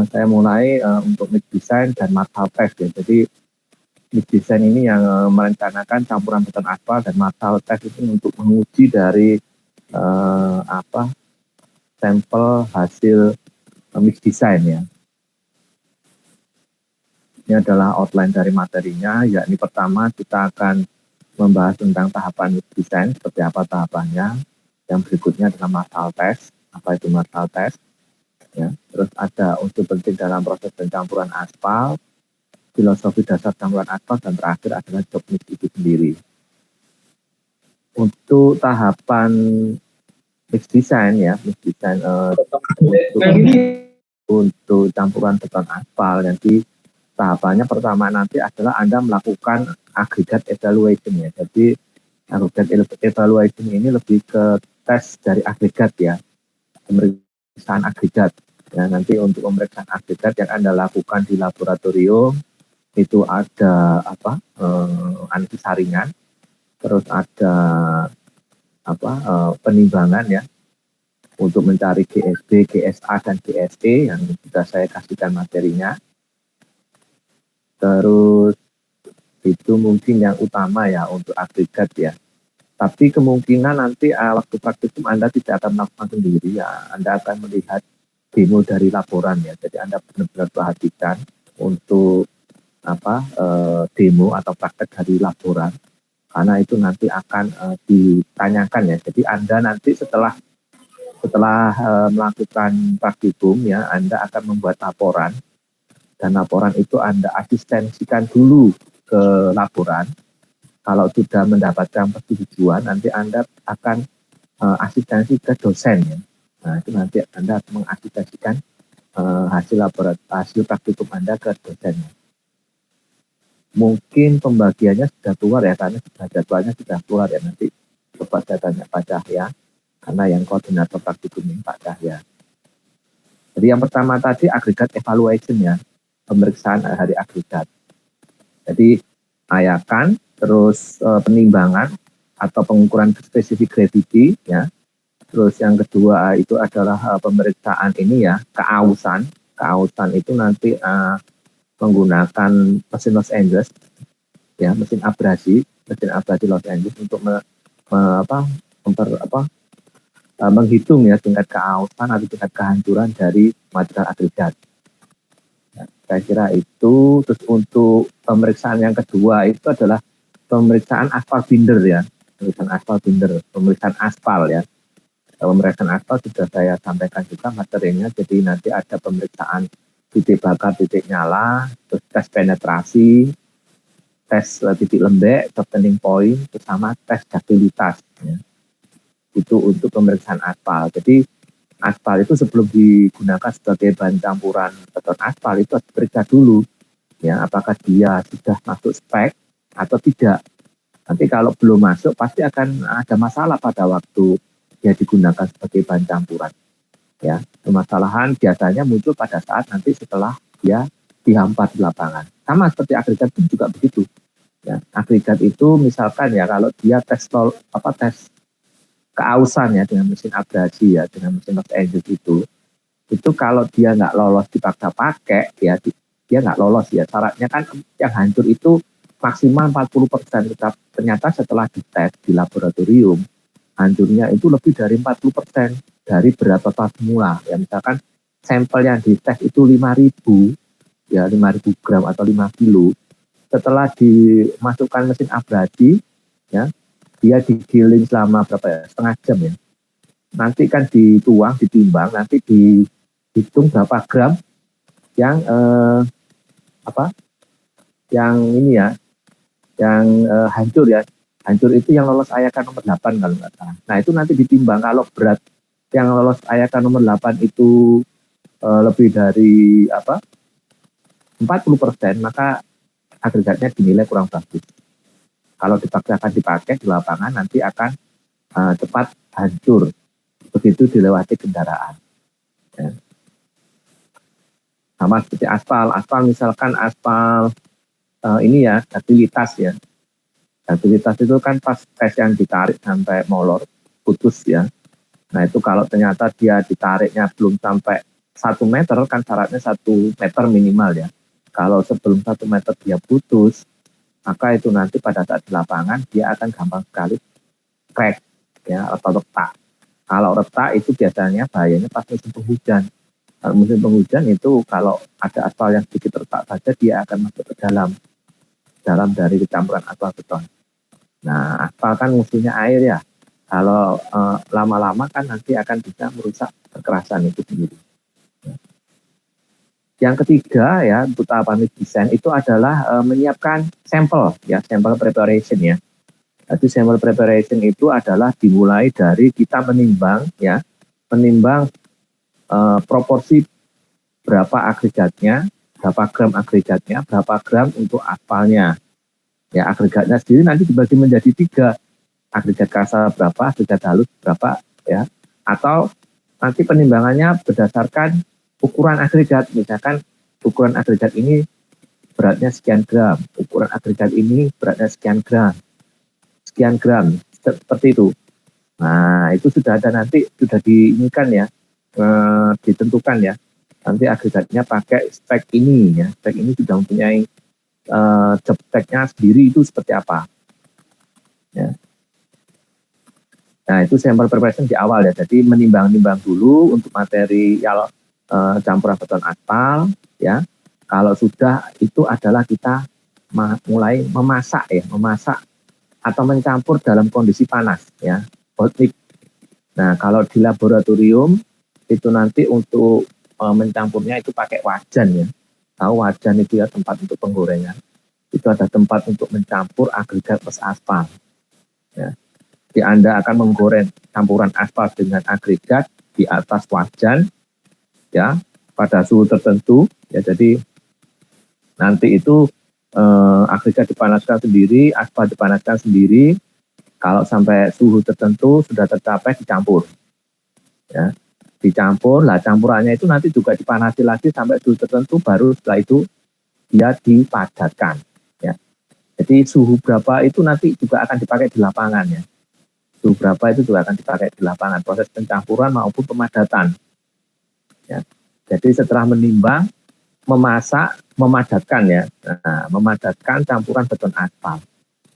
saya mulai untuk mix design dan marshal test ya. Jadi mix design ini yang merencanakan campuran beton aspal, dan marshal test itu untuk menguji dari sampel hasil mix design ya. Ini adalah outline dari materinya, yakni pertama kita akan membahas tentang tahapan mix design, seperti apa tahapannya. Yang berikutnya adalah marshal test. Apa itu marshal test? Ya. Terus ada unsur penting dalam proses pencampuran aspal, filosofi dasar campuran aspal, dan terakhir adalah job mix itu sendiri. Untuk tahapan mix design ya, mix design untuk campuran beton aspal, nanti tahapannya pertama nanti adalah Anda melakukan agregat evaluation ya. Jadi agregat evaluation ini lebih ke tes dari agregat ya, pemeriksaan agregat. Ya, nanti untuk pemeriksaan agregat yang Anda lakukan di laboratorium itu ada analisis saringan, terus ada penimbangan ya untuk mencari GSB, GSA, dan GSE yang sudah saya kasihkan materinya. Terus itu mungkin yang utama ya untuk agregat ya. Tapi kemungkinan nanti waktu praktikum Anda tidak akan melakukan sendiri ya, Anda akan melihat demo dari laporan ya. Jadi Anda benar-benar perhatikan untuk demo atau praktek dari laporan, karena itu nanti akan ditanyakan ya. Jadi Anda nanti setelah melakukan praktikum ya, Anda akan membuat laporan, dan laporan itu Anda asistensikan dulu ke laporan. Kalau sudah mendapatkan persetujuan, nanti Anda akan asistensi ke dosen ya. Nah, itu nanti Anda akan mengasistensikan hasil praktikum Anda ke dosennya. Mungkin pembagiannya sudah keluar ya, karena jadwalnya sudah keluar ya, nanti coba saya tanya Pak Cahya, karena yang koordinator praktikum ini Pak Cahya. Jadi yang pertama tadi agregat evaluation ya, pemeriksaan hari agregat. Jadi ayakan, terus penimbangan atau pengukuran spesifik gravity ya. Terus yang kedua itu adalah pemeriksaan ini ya, keausan. Keausan itu nanti menggunakan mesin Los Angeles ya, mesin abrasi Los Angeles untuk menghitung ya tingkat keausan atau tingkat kehancuran dari material agregat. Ya, saya kira itu. Terus untuk pemeriksaan yang kedua itu adalah pemeriksaan aspal binder ya, pemeriksaan aspal ya. Pemeriksaan aspal sudah saya sampaikan juga materinya. Jadi nanti ada pemeriksaan titik bakar, titik nyala, terus tes penetrasi, tes titik lembek, turning point, bersama tes ductilitas ya. Itu untuk pemeriksaan aspal. Jadi aspal itu sebelum digunakan sebagai bahan campuran beton aspal itu harus diperiksa dulu ya, apakah dia sudah masuk spek atau tidak. Nanti kalau belum masuk pasti akan ada masalah pada waktu dia digunakan sebagai bahan campuran ya. Permasalahan biasanya muncul pada saat nanti setelah dia dihampar di lapangan. Sama seperti agregat pun juga begitu ya. Agregat itu misalkan ya, kalau dia tes keausan ya dengan mesin abrasi ya, dengan mesin Los Angeles itu kalau dia nggak lolos dipaksa pakai ya, dia nggak lolos ya. Syaratnya kan yang hancur itu maksimal 40%. Ternyata setelah dites di laboratorium, hancurnya itu lebih dari 40% dari berat total semula ya. Misalkan sampel yang dites itu 5.000 ya, 5.000 gram atau 5 kilo. Setelah dimasukkan mesin abrasi ya, dia digiling selama setengah jam ya. Nanti kan dituang, ditimbang, nanti dihitung berapa gram yang hancur ya. Hancur itu yang lolos ayakan nomor 8 kalau nggak salah. Nah itu nanti ditimbang, kalau berat yang lolos ayakan nomor 8 itu lebih dari 40%, maka agregatnya dinilai kurang bagus. Kalau dipaksakan dipakai di lapangan nanti akan cepat hancur begitu dilewati kendaraan. Ya. Sama seperti aspal misalkan aspal ini ya, ductilitas ya. Ductilitas itu kan pas tes yang ditarik sampai molor, putus ya. Nah itu kalau ternyata dia ditariknya belum sampai 1 meter kan syaratnya 1 meter minimal ya. Kalau sebelum 1 meter dia putus, maka itu nanti pada saat di lapangan dia akan gampang sekali crack ya atau retak. Kalau retak itu biasanya bahayanya pas musim penghujan. Kalau musim penghujan itu kalau ada aspal yang sedikit retak saja dia akan masuk ke dalam dari campuran aspal beton. Nah, aspal kan musuhnya air ya. Kalau lama-lama kan nanti akan bisa merusak kekerasan itu sendiri. Yang ketiga ya untuk tahapan desain itu adalah menyiapkan sampel ya, sampel preparation ya. Jadi sampel preparation itu adalah dimulai dari kita menimbang ya, menimbang proporsi berapa agregatnya, berapa gram agregatnya, berapa gram untuk aspalnya. Ya agregatnya sendiri nanti dibagi menjadi 3, agregat kasar berapa, agregat halus berapa ya, atau nanti penimbangannya berdasarkan ukuran agregat, misalkan ukuran agregat ini beratnya sekian gram, ukuran agregat ini beratnya sekian gram, seperti itu. Nah itu sudah ada nanti, sudah diinginkan ya, ditentukan ya, nanti agregatnya pakai spek ini ya, spek ini sudah mempunyai job speknya sendiri itu seperti apa. Ya. Nah itu sampel preparation di awal ya, jadi menimbang-nimbang dulu untuk material campuran beton aspal ya. Kalau sudah itu adalah kita mulai memasak ya, memasak atau mencampur dalam kondisi panas ya, hot mix. Nah kalau di laboratorium itu nanti untuk mencampurnya itu pakai wajan ya. Tahu wajan itu ya, tempat untuk penggorengan. Itu ada tempat untuk mencampur agregat plus aspal. Ya. Jadi Anda akan menggoreng campuran aspal dengan agregat di atas wajan ya pada suhu tertentu ya. Jadi nanti itu agregat dipanaskan sendiri, aspal dipanaskan sendiri. Kalau sampai suhu tertentu sudah tercapai dicampur. Ya. Dicampur, lah campurannya itu nanti juga dipanasi lagi sampai suhu tertentu, baru setelah itu dia dipadatkan. Ya. Jadi suhu berapa itu nanti juga akan dipakai di lapangan ya. Suhu berapa itu juga akan dipakai di lapangan, proses pencampuran maupun pemadatan. Ya. Jadi setelah menimbang, memasak, memadatkan ya. Nah, memadatkan campuran beton aspal.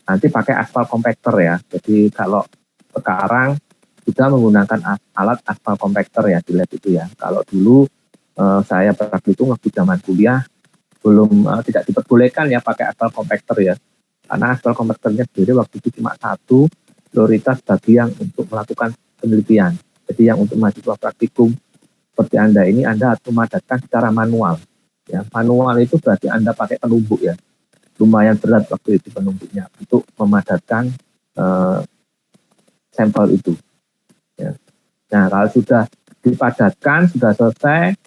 Nanti pakai aspal compactor ya. Jadi kalau sekarang sudah menggunakan alat aspal compactor ya di lab itu ya. Kalau dulu saya praktik itu waktu zaman kuliah belum tidak diperbolehkan ya pakai aspal compactor ya. Karena aspal compactornya sendiri waktu itu cuma satu prioritas bagi yang untuk melakukan penelitian. Jadi yang untuk mahasiswa praktikum seperti Anda ini, Anda harus memadatkan secara manual. Ya, manual itu berarti Anda pakai penumbuk ya. Lumayan berat waktu itu penumbuknya untuk memadatkan sampel itu. Ya. Nah, kalau sudah dipadatkan, sudah selesai,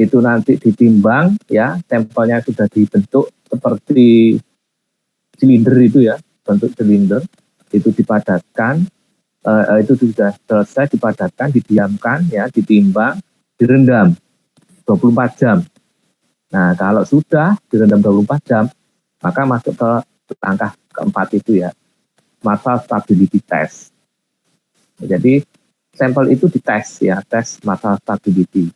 itu nanti ditimbang ya, sampelnya sudah dibentuk seperti silinder itu ya, bentuk silinder. Itu dipadatkan, itu sudah selesai dipadatkan, didiamkan ya, ditimbang, direndam 24 jam. Nah kalau sudah direndam 24 jam, maka masuk ke langkah keempat itu ya, material stability test. Jadi sampel itu dites ya, tes material stability.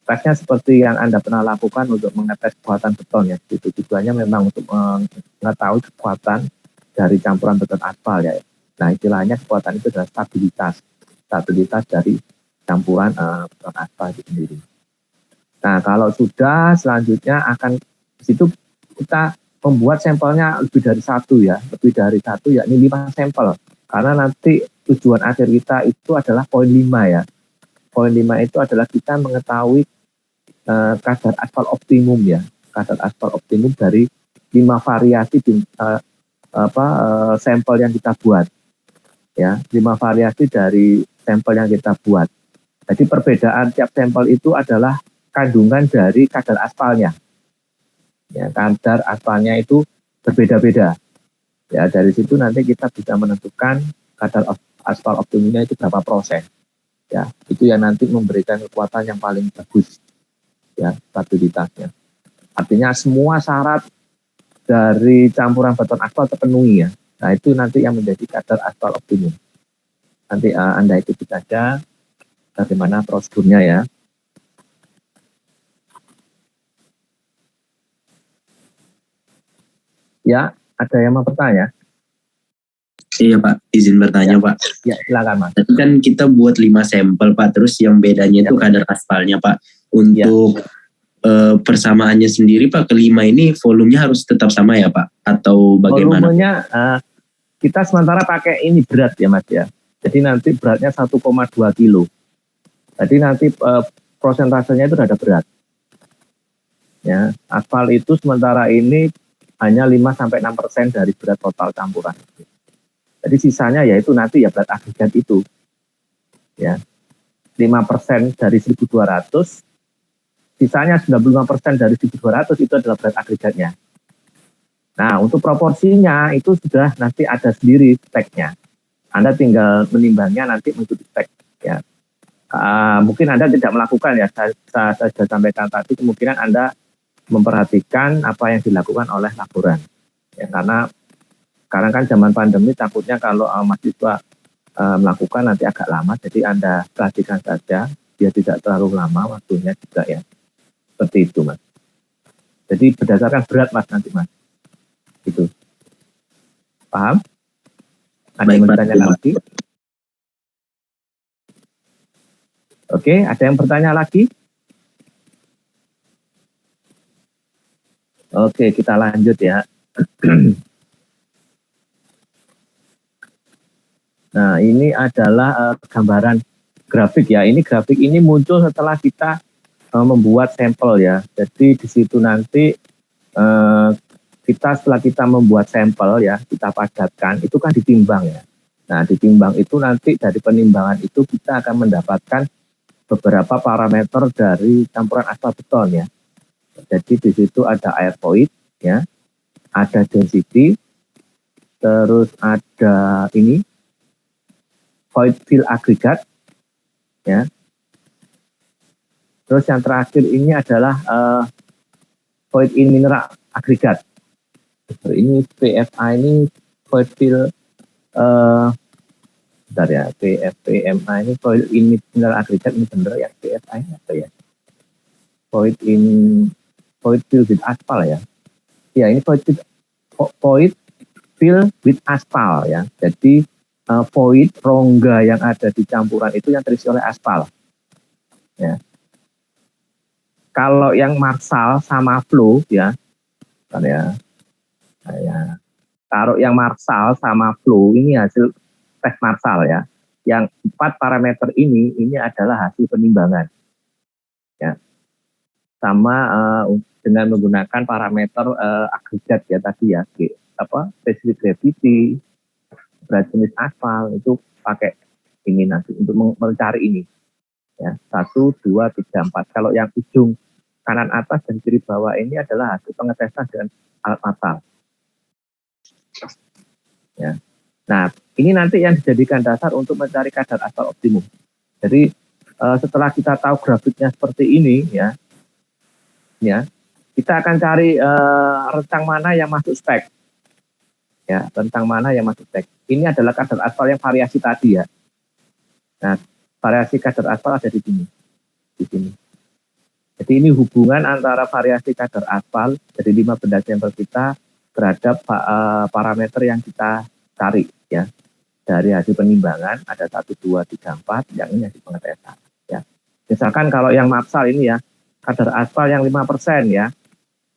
Tesnya seperti yang Anda pernah lakukan untuk mengetes kekuatan beton ya, itu tujuannya memang untuk mengetahui kekuatan dari campuran beton aspal ya. Nah istilahnya kekuatan itu adalah stabilitas dari campuran beton aspal itu sendiri. Nah kalau sudah selanjutnya akan di situ kita membuat sampelnya lebih dari satu ya, yakni 5 sampel. Karena nanti tujuan akhir kita itu adalah poin 5 ya. Poin 5 itu adalah kita mengetahui kadar aspal optimum ya, kadar aspal optimum dari 5 variasi sampel yang kita buat ya, 5 variasi dari sampel yang kita buat. Jadi perbedaan tiap sampel itu adalah kandungan dari kadar aspalnya ya, kadar aspalnya itu berbeda-beda ya. Dari situ nanti kita bisa menentukan kadar aspal optimumnya itu berapa persen ya. Itu yang nanti memberikan kekuatan yang paling bagus ya, stabilitasnya. Artinya semua syarat dari campuran beton aspal terpenuhi ya. Nah itu nanti yang menjadi kadar aspal optimum. Nanti Anda ikuti saja bagaimana prosedurnya ya. Ya, ada yang mau bertanya? Iya Pak, izin bertanya Ya. Pak. Ya, silakan Mas. Tadi kan kita buat 5 sampel Pak, terus yang bedanya itu kadar aspalnya Pak. Untuk persamaannya sendiri Pak, kelima ini volumenya harus tetap sama ya Pak? Atau bagaimana? Volumenya kita sementara pakai ini berat ya Mas ya. Jadi nanti beratnya 1,2 kilo. Jadi nanti prosentasenya itu ada berat. Ya, aspal itu sementara ini hanya 5-6% dari berat total campuran. Jadi sisanya yaitu nanti ya berat agregat itu. Ya. 5% dari 1.200, sisanya 95% dari 1.200 itu adalah berat agregatnya. Nah, untuk proporsinya itu sudah nanti ada sendiri speknya. Anda tinggal menimbangnya nanti mengikuti spek. Ya. Mungkin Anda tidak melakukan ya, saya sudah sampaikan tadi, kemungkinan Anda memperhatikan apa yang dilakukan oleh laboran. Ya, karena sekarang kan zaman pandemi, takutnya kalau mahasiswa melakukan nanti agak lama, jadi Anda perhatikan saja, biar tidak terlalu lama waktunya juga ya. Seperti itu Mas. Jadi berdasarkan berat Mas nanti Mas. Gitu. Paham? Ada yang bertanya lagi? Oke, ada yang bertanya lagi? Oke, kita lanjut ya. Nah, ini adalah gambaran grafik ya. Ini grafik ini muncul setelah kita membuat sampel ya. Jadi di situ nanti kita setelah kita membuat sampel ya, kita padatkan, itu kan ditimbang ya. Nah, ditimbang itu nanti dari penimbangan itu kita akan mendapatkan beberapa parameter dari campuran aspal beton ya. Jadi di situ ada air void ya, ada density, terus ada ini void fill agregat ya. Terus yang terakhir ini adalah void in mineral agregat. Ini PFA ini void fill bentar ya, PFPMA ini void in mineral agregat, ini benar ya, PFA ini apa ya? Void fill with aspal ya. Ya, ini void fill with aspal ya. Jadi void rongga yang ada di campuran itu yang terisi oleh aspal. Ya. Kalau yang marsal sama flow ya, ya. Taruh yang marsal sama flow ini hasil tes marsal ya. Yang 4 parameter ini adalah hasil penimbangan. Ya. Sama dengan menggunakan parameter agregat ya tadi ya, specific gravity, berat jenis aspal, itu pakai ini nanti untuk mencari ini ya, 1, 2, 3, 4. Kalau yang ujung kanan atas dan kiri bawah ini adalah hasil pengetesan dengan alat massal ya. Nah, ini nanti yang dijadikan dasar untuk mencari kadar aspal optimum. Jadi setelah kita tahu grafiknya seperti ini ya, kita akan cari rentang mana yang masuk spek. Ya, rentang mana yang masuk spek. Ini adalah kadar aspal yang variasi tadi ya. Nah, variasi kadar aspal ada di sini. Di sini. Jadi ini hubungan antara variasi kadar aspal dari 5 benda sampel kita terhadap parameter yang kita cari ya. Dari hasil penimbangan ada 1, 2, 3, 4, yang ini hasil pengetesan ya. Misalkan kalau yang marsal ini ya, kadar aspal yang 5% ya,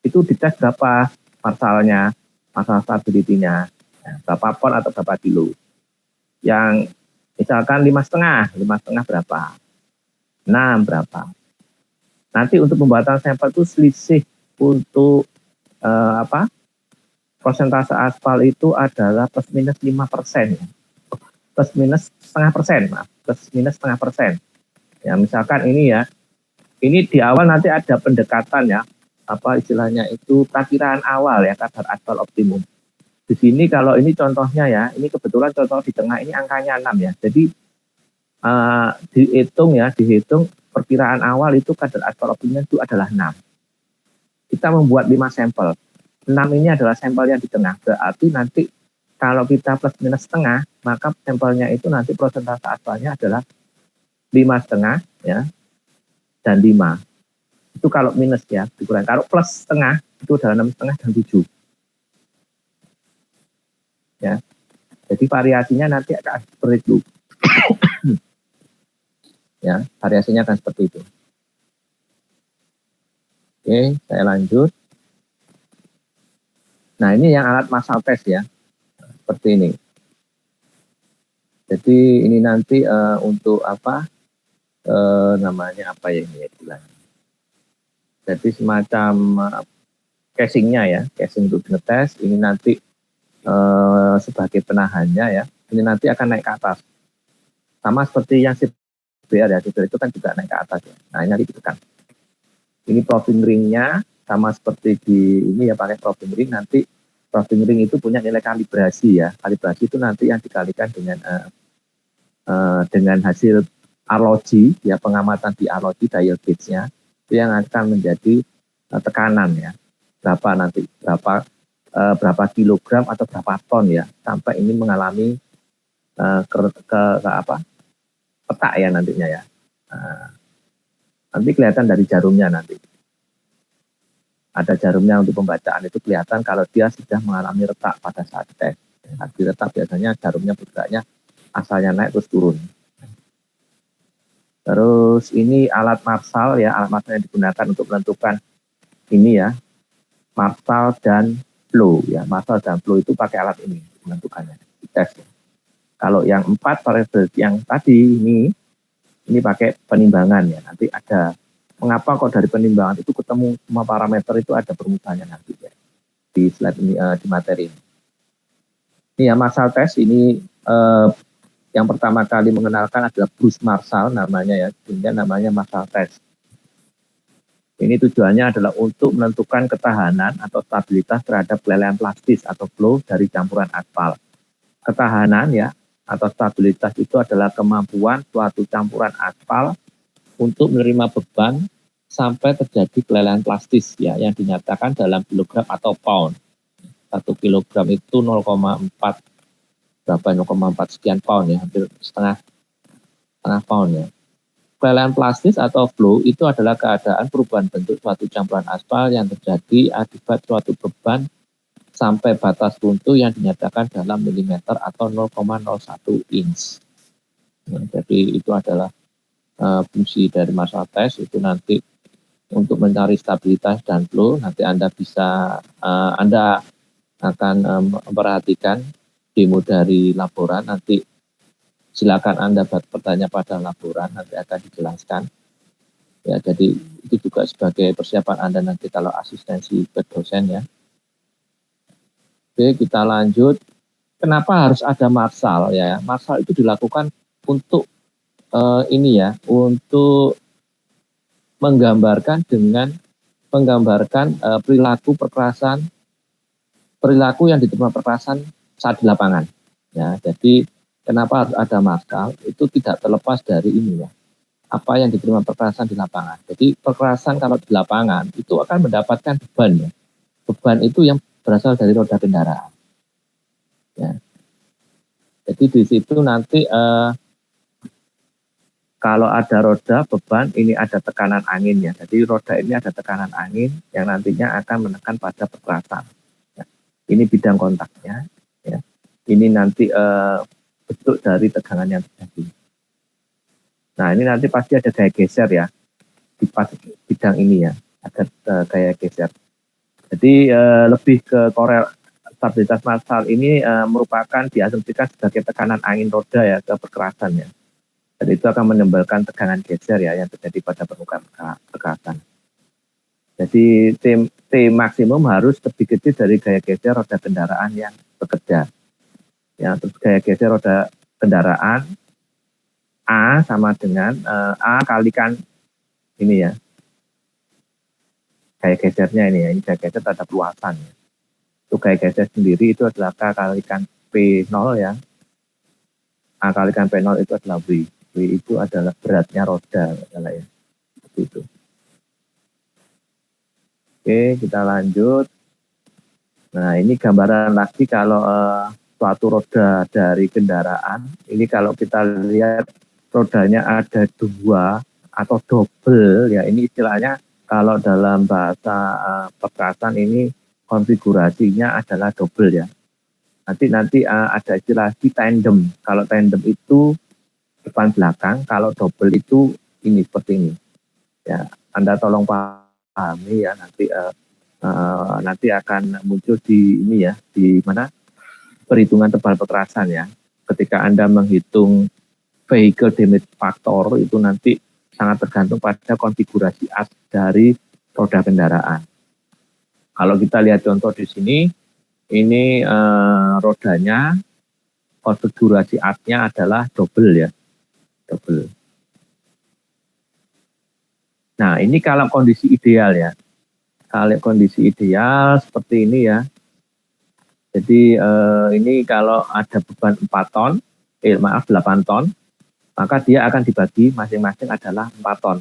itu dites berapa marsalnya, masalah stability-nya, ya, berapa pon atau berapa kilo. Yang misalkan 5,5 berapa, 6 berapa. Nanti untuk pembuatan sampel itu selisih untuk persentase aspal itu adalah plus minus 5% ya. Plus minus setengah persen. Ya, misalkan ini ya, ini di awal nanti ada pendekatan ya, istilahnya itu perakiraan awal ya kadar aspal optimum. Di sini kalau ini contohnya ya, ini kebetulan contoh di tengah ini angkanya 6 ya. Jadi dihitung perkiraan awal itu kadar aspal optimum itu adalah 6. Kita membuat 5 sampel. 6 ini adalah sampel yang di tengah. Berarti nanti kalau kita plus minus setengah, maka sampelnya itu nanti persentase aspalnya adalah 5,5 ya, dan 5. Itu kalau minus ya, dikurangi. Kalau plus setengah itu adalah 6,5 dan 7. ya. Jadi variasinya nanti akan seperti itu. Ya, variasinya akan seperti itu. Oke, saya lanjut. Nah, ini yang alat massal test ya. Seperti ini. Jadi ini nanti untuk apa? Namanya apa ya ini ya? Jadi semacam casingnya ya, casing untuk ngetes. Ini nanti sebagai penahannya ya. Ini nanti akan naik ke atas. Sama seperti yang CBR ya, CBR itu kan juga naik ke atas ya. Nah ini nanti ditekan. Ini probing ringnya sama seperti di ini ya, pakai probing ring. Nanti probing ring itu punya nilai kalibrasi ya. Kalibrasi itu nanti yang dikalikan dengan hasil arloji ya, pengamatan di arloji dial gauge-nya itu yang akan menjadi tekanan ya. Berapa kilogram atau berapa ton ya, sampai ini mengalami petak ya nantinya ya. Nanti kelihatan dari jarumnya nanti. Ada jarumnya untuk pembacaan, itu kelihatan kalau dia sudah mengalami retak pada saat tes. Di retak biasanya jarumnya bergeraknya asalnya naik terus turun. Terus ini alat marsal ya, alat marsal yang digunakan untuk menentukan ini ya, marsal dan flow ya. Marsal dan flow itu pakai alat ini menentukannya di tes. Kalau yang 4 variabel yang tadi ini pakai penimbangan ya. Nanti ada mengapa kok dari penimbangan itu ketemu semua parameter itu ada permukaannya nanti ya. Di slide ini di materi ini. Ini ya marsal test ini yang pertama kali mengenalkan adalah Bruce Marshall namanya ya, sehingga namanya marsal test. Ini tujuannya adalah untuk menentukan ketahanan atau stabilitas terhadap kelelehan plastis atau flow dari campuran aspal. Ketahanan ya atau stabilitas itu adalah kemampuan suatu campuran aspal untuk menerima beban sampai terjadi kelelehan plastis ya, yang dinyatakan dalam kilogram atau pound. 1 kilogram itu 0,4 sekian pound ya, hampir setengah pound ya. Kelelehan plastis atau flow itu adalah keadaan perubahan bentuk suatu campuran aspal yang terjadi akibat suatu beban sampai batas runtuh yang dinyatakan dalam milimeter atau 0,01 inch. Nah, jadi itu adalah fungsi dari marsal test itu nanti untuk mencari stabilitas dan flow. Nanti Anda bisa Anda akan memperhatikan demo dari laporan. Nanti silakan Anda bertanya pada laporan, nanti akan dijelaskan. Ya, jadi itu juga sebagai persiapan Anda nanti kalau asistensi ke dosen ya. Oke, kita lanjut. Kenapa harus ada marsal ya? Marsal itu dilakukan untuk ini ya, untuk menggambarkan perilaku yang diterima perkerasan saat di lapangan. Ya, jadi kenapa harus ada marsal? Itu tidak terlepas dari ini ya, apa yang diterima perkerasan di lapangan. Jadi perkerasan kalau di lapangan itu akan mendapatkan beban ya. Beban itu yang berasal dari roda kendaraan. Ya. Jadi di situ nanti kalau ada roda beban, ini ada tekanan angin ya. Jadi roda ini ada tekanan angin yang nantinya akan menekan pada perkerasan. Ya. Ini bidang kontaknya. Ya. Ini nanti bentuk dari tegangan yang terjadi. Nah ini nanti pasti ada gaya geser ya di bidang ini ya, ada gaya geser. Jadi lebih ke stabilitas marsal ini merupakan diasumsikan sebagai tekanan angin roda ya ke perkerasan ya. Dan itu akan menimbulkan tegangan geser ya yang terjadi pada permukaan perkerasan. Jadi T maksimum harus lebih kecil dari gaya geser roda kendaraan yang bekerja. Ya, terus gaya geser roda kendaraan A sama dengan A kalikan ini ya. Gaya gesernya ini ya, ini gaya geser terhadap luasan ya. Itu gaya geser sendiri itu adalah K kalikan P0 ya. A kalikan P0 itu adalah W. W itu adalah beratnya roda ya. Seperti itu. Oke, kita lanjut. Nah, ini gambaran lagi kalau suatu roda dari kendaraan. Ini kalau kita lihat rodanya ada 2 atau double ya. Ini istilahnya kalau dalam bahasa perkerasan ini konfigurasinya adalah double ya. Nanti ada istilah tandem. Kalau tandem itu depan belakang, kalau double itu ini seperti ini. Ya, Anda tolong pahami ya, nanti akan muncul di ini ya, di mana perhitungan tebal kekerasan ya. Ketika Anda menghitung vehicle damage factor itu nanti sangat tergantung pada konfigurasi as dari roda kendaraan. Kalau kita lihat contoh di sini, ini rodanya, konfigurasi asnya adalah double ya, double. Nah, ini kalau kondisi ideal ya. Kalau kondisi ideal seperti ini ya. Jadi ini kalau ada beban 4 ton, 8 ton, maka dia akan dibagi masing-masing adalah 4 ton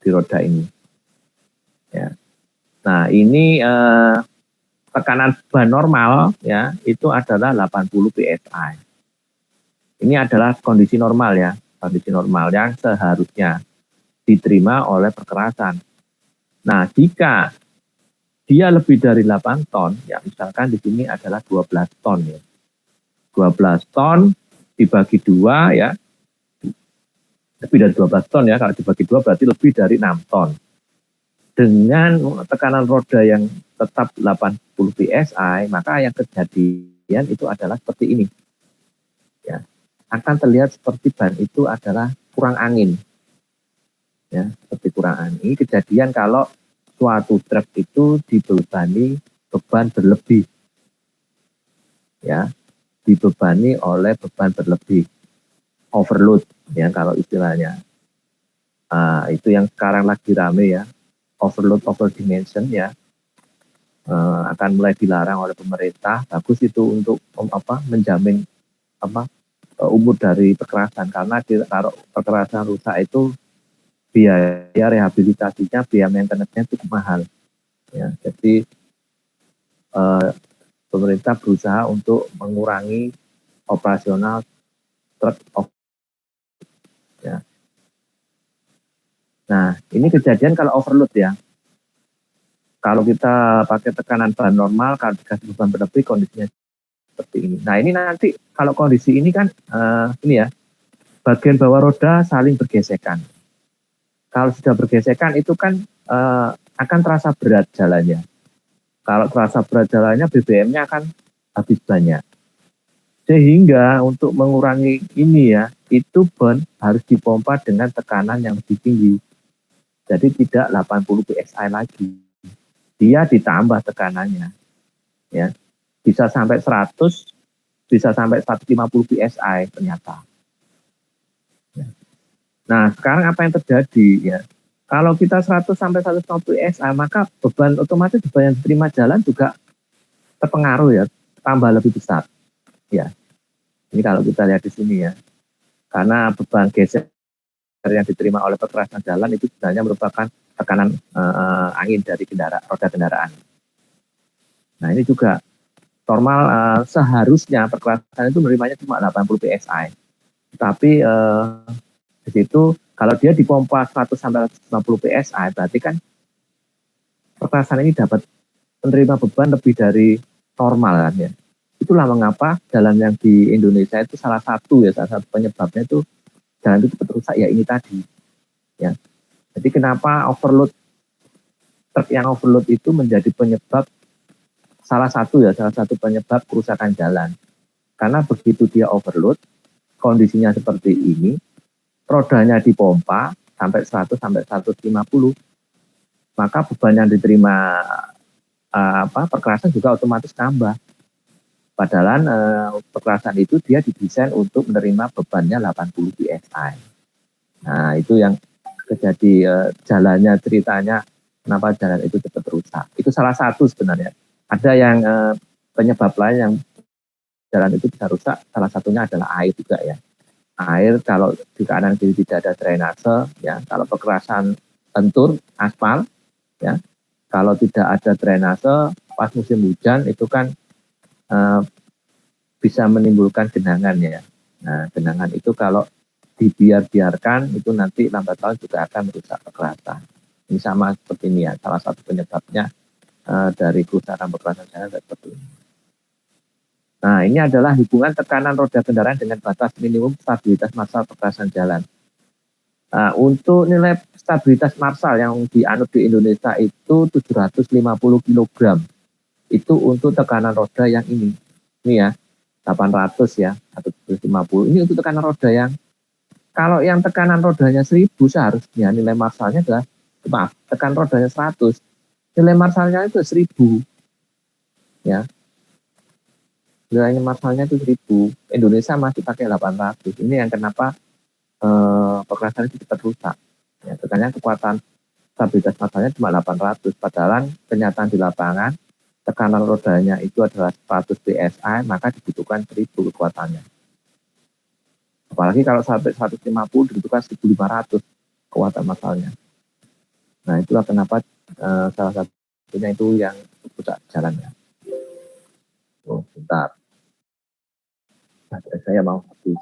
di roda ini. Ya. Nah, ini tekanan beban normal ya, itu adalah 80 psi. Ini adalah kondisi normal ya, kondisi normal yang seharusnya diterima oleh perkerasan. Nah, jika dia lebih dari 8 ton, ya misalkan di sini adalah 12 ton ya. 12 ton dibagi 2 ya, lebih dari 12 ton ya, kalau dibagi 2 berarti lebih dari 6 ton. Dengan tekanan roda yang tetap 80 psi, maka yang kejadian itu adalah seperti ini. Ya, akan terlihat seperti ban itu adalah kurang angin. Ya, seperti kurang angin. Ini kejadian kalau suatu truk itu dibebani beban berlebih. Ya, dibebani oleh beban berlebih. Overload ya kalau istilahnya. Itu yang sekarang lagi rame ya. Overload overdimension ya. Akan mulai dilarang oleh pemerintah. Bagus itu untuk menjamin umur dari perkerasan, karena kalau perkerasan rusak itu biaya rehabilitasinya, biaya maintenance-nya cukup mahal. Ya, jadi pemerintah berusaha untuk mengurangi operasional truk. Ya. Nah, ini kejadian kalau overload ya. Kalau kita pakai tekanan bahan normal, kalau dikasih beban berlebih, kondisinya seperti ini. Nah, ini nanti kalau kondisi ini kan ini ya, bagian bawah roda saling bergesekan. Kalau sudah bergesekan itu kan akan terasa berat jalannya. Kalau terasa berat jalannya, BBM-nya akan habis banyak. Sehingga untuk mengurangi ini ya, itu ban harus dipompa dengan tekanan yang lebih tinggi. Jadi tidak 80 psi lagi. Dia ditambah tekanannya. Ya. Bisa sampai 100, bisa sampai 150 psi ternyata. Nah, sekarang apa yang terjadi ya? Kalau kita 100 sampai 150 psi, maka beban otomatis beban yang diterima jalan juga terpengaruh ya, tambah lebih besar. Ya. Ini kalau kita lihat di sini ya. Karena beban geser yang diterima oleh perkerasan jalan itu sebenarnya merupakan tekanan angin dari roda kendaraan. Nah, ini juga normal seharusnya perkerasan itu menerimanya cuma 80 psi. Tapi di situ kalau dia dipompa 100 sampai 150 psi, berarti kan perkerasan ini dapat menerima beban lebih dari normal kan ya. Itulah mengapa jalan yang di Indonesia itu salah satu penyebabnya itu jalan itu cepat rusak ya ini tadi. Ya. Jadi kenapa truk yang overload itu menjadi penyebab salah satu penyebab kerusakan jalan. Karena begitu dia overload, kondisinya seperti ini, rodanya dipompa sampai 100 sampai 150, maka beban yang diterima perkerasan juga otomatis tambah. Padahal perkerasan itu dia didesain untuk menerima bebannya 80 psi. Nah, itu yang terjadi jalannya, ceritanya kenapa jalan itu cepat rusak. Itu salah satu sebenarnya. Ada yang penyebab lain yang jalan itu bisa rusak, salah satunya adalah air juga ya. Air kalau di kanan kiri tidak ada drainase, ya, kalau perkerasan lentur, aspal, ya, kalau tidak ada drainase pas musim hujan itu kan bisa menimbulkan genangan ya. Nah, genangan itu kalau dibiarkan itu nanti lambat laun juga akan merusak perkerasan. Ini sama seperti ini ya, salah satu penyebabnya dari kerusakan perkerasan jalan seperti ini. Nah, ini adalah hubungan tekanan roda kendaraan dengan batas minimum stabilitas massal pergerakan jalan. Nah, untuk nilai stabilitas massal yang dianut di Indonesia itu 750 kg. Itu untuk tekanan roda yang ini. Ini ya, 800 ya, atau 750. Ini untuk tekanan roda yang, kalau yang tekanan rodanya 1000 seharusnya nilai massalnya adalah, maaf, tekanan rodanya 100. Nilai massalnya itu 1000. Ya, nilai massalnya itu 1000. Indonesia masih pakai 800. Ini yang kenapa pergerakan itu cepat rusak. Ya, tekannya kekuatan stabilitas massalnya cuma 800. Padahal kenyataan di lapangan tekanan rodanya itu adalah 100 psi, maka dibutuhkan 1000 kekuatannya. Apalagi kalau sampai 150 dibutuhkan 1500 kekuatan massalnya. Nah, itulah kenapa salah satunya itu yang rusak jalannya. Oh, bentar. Saya mau habis.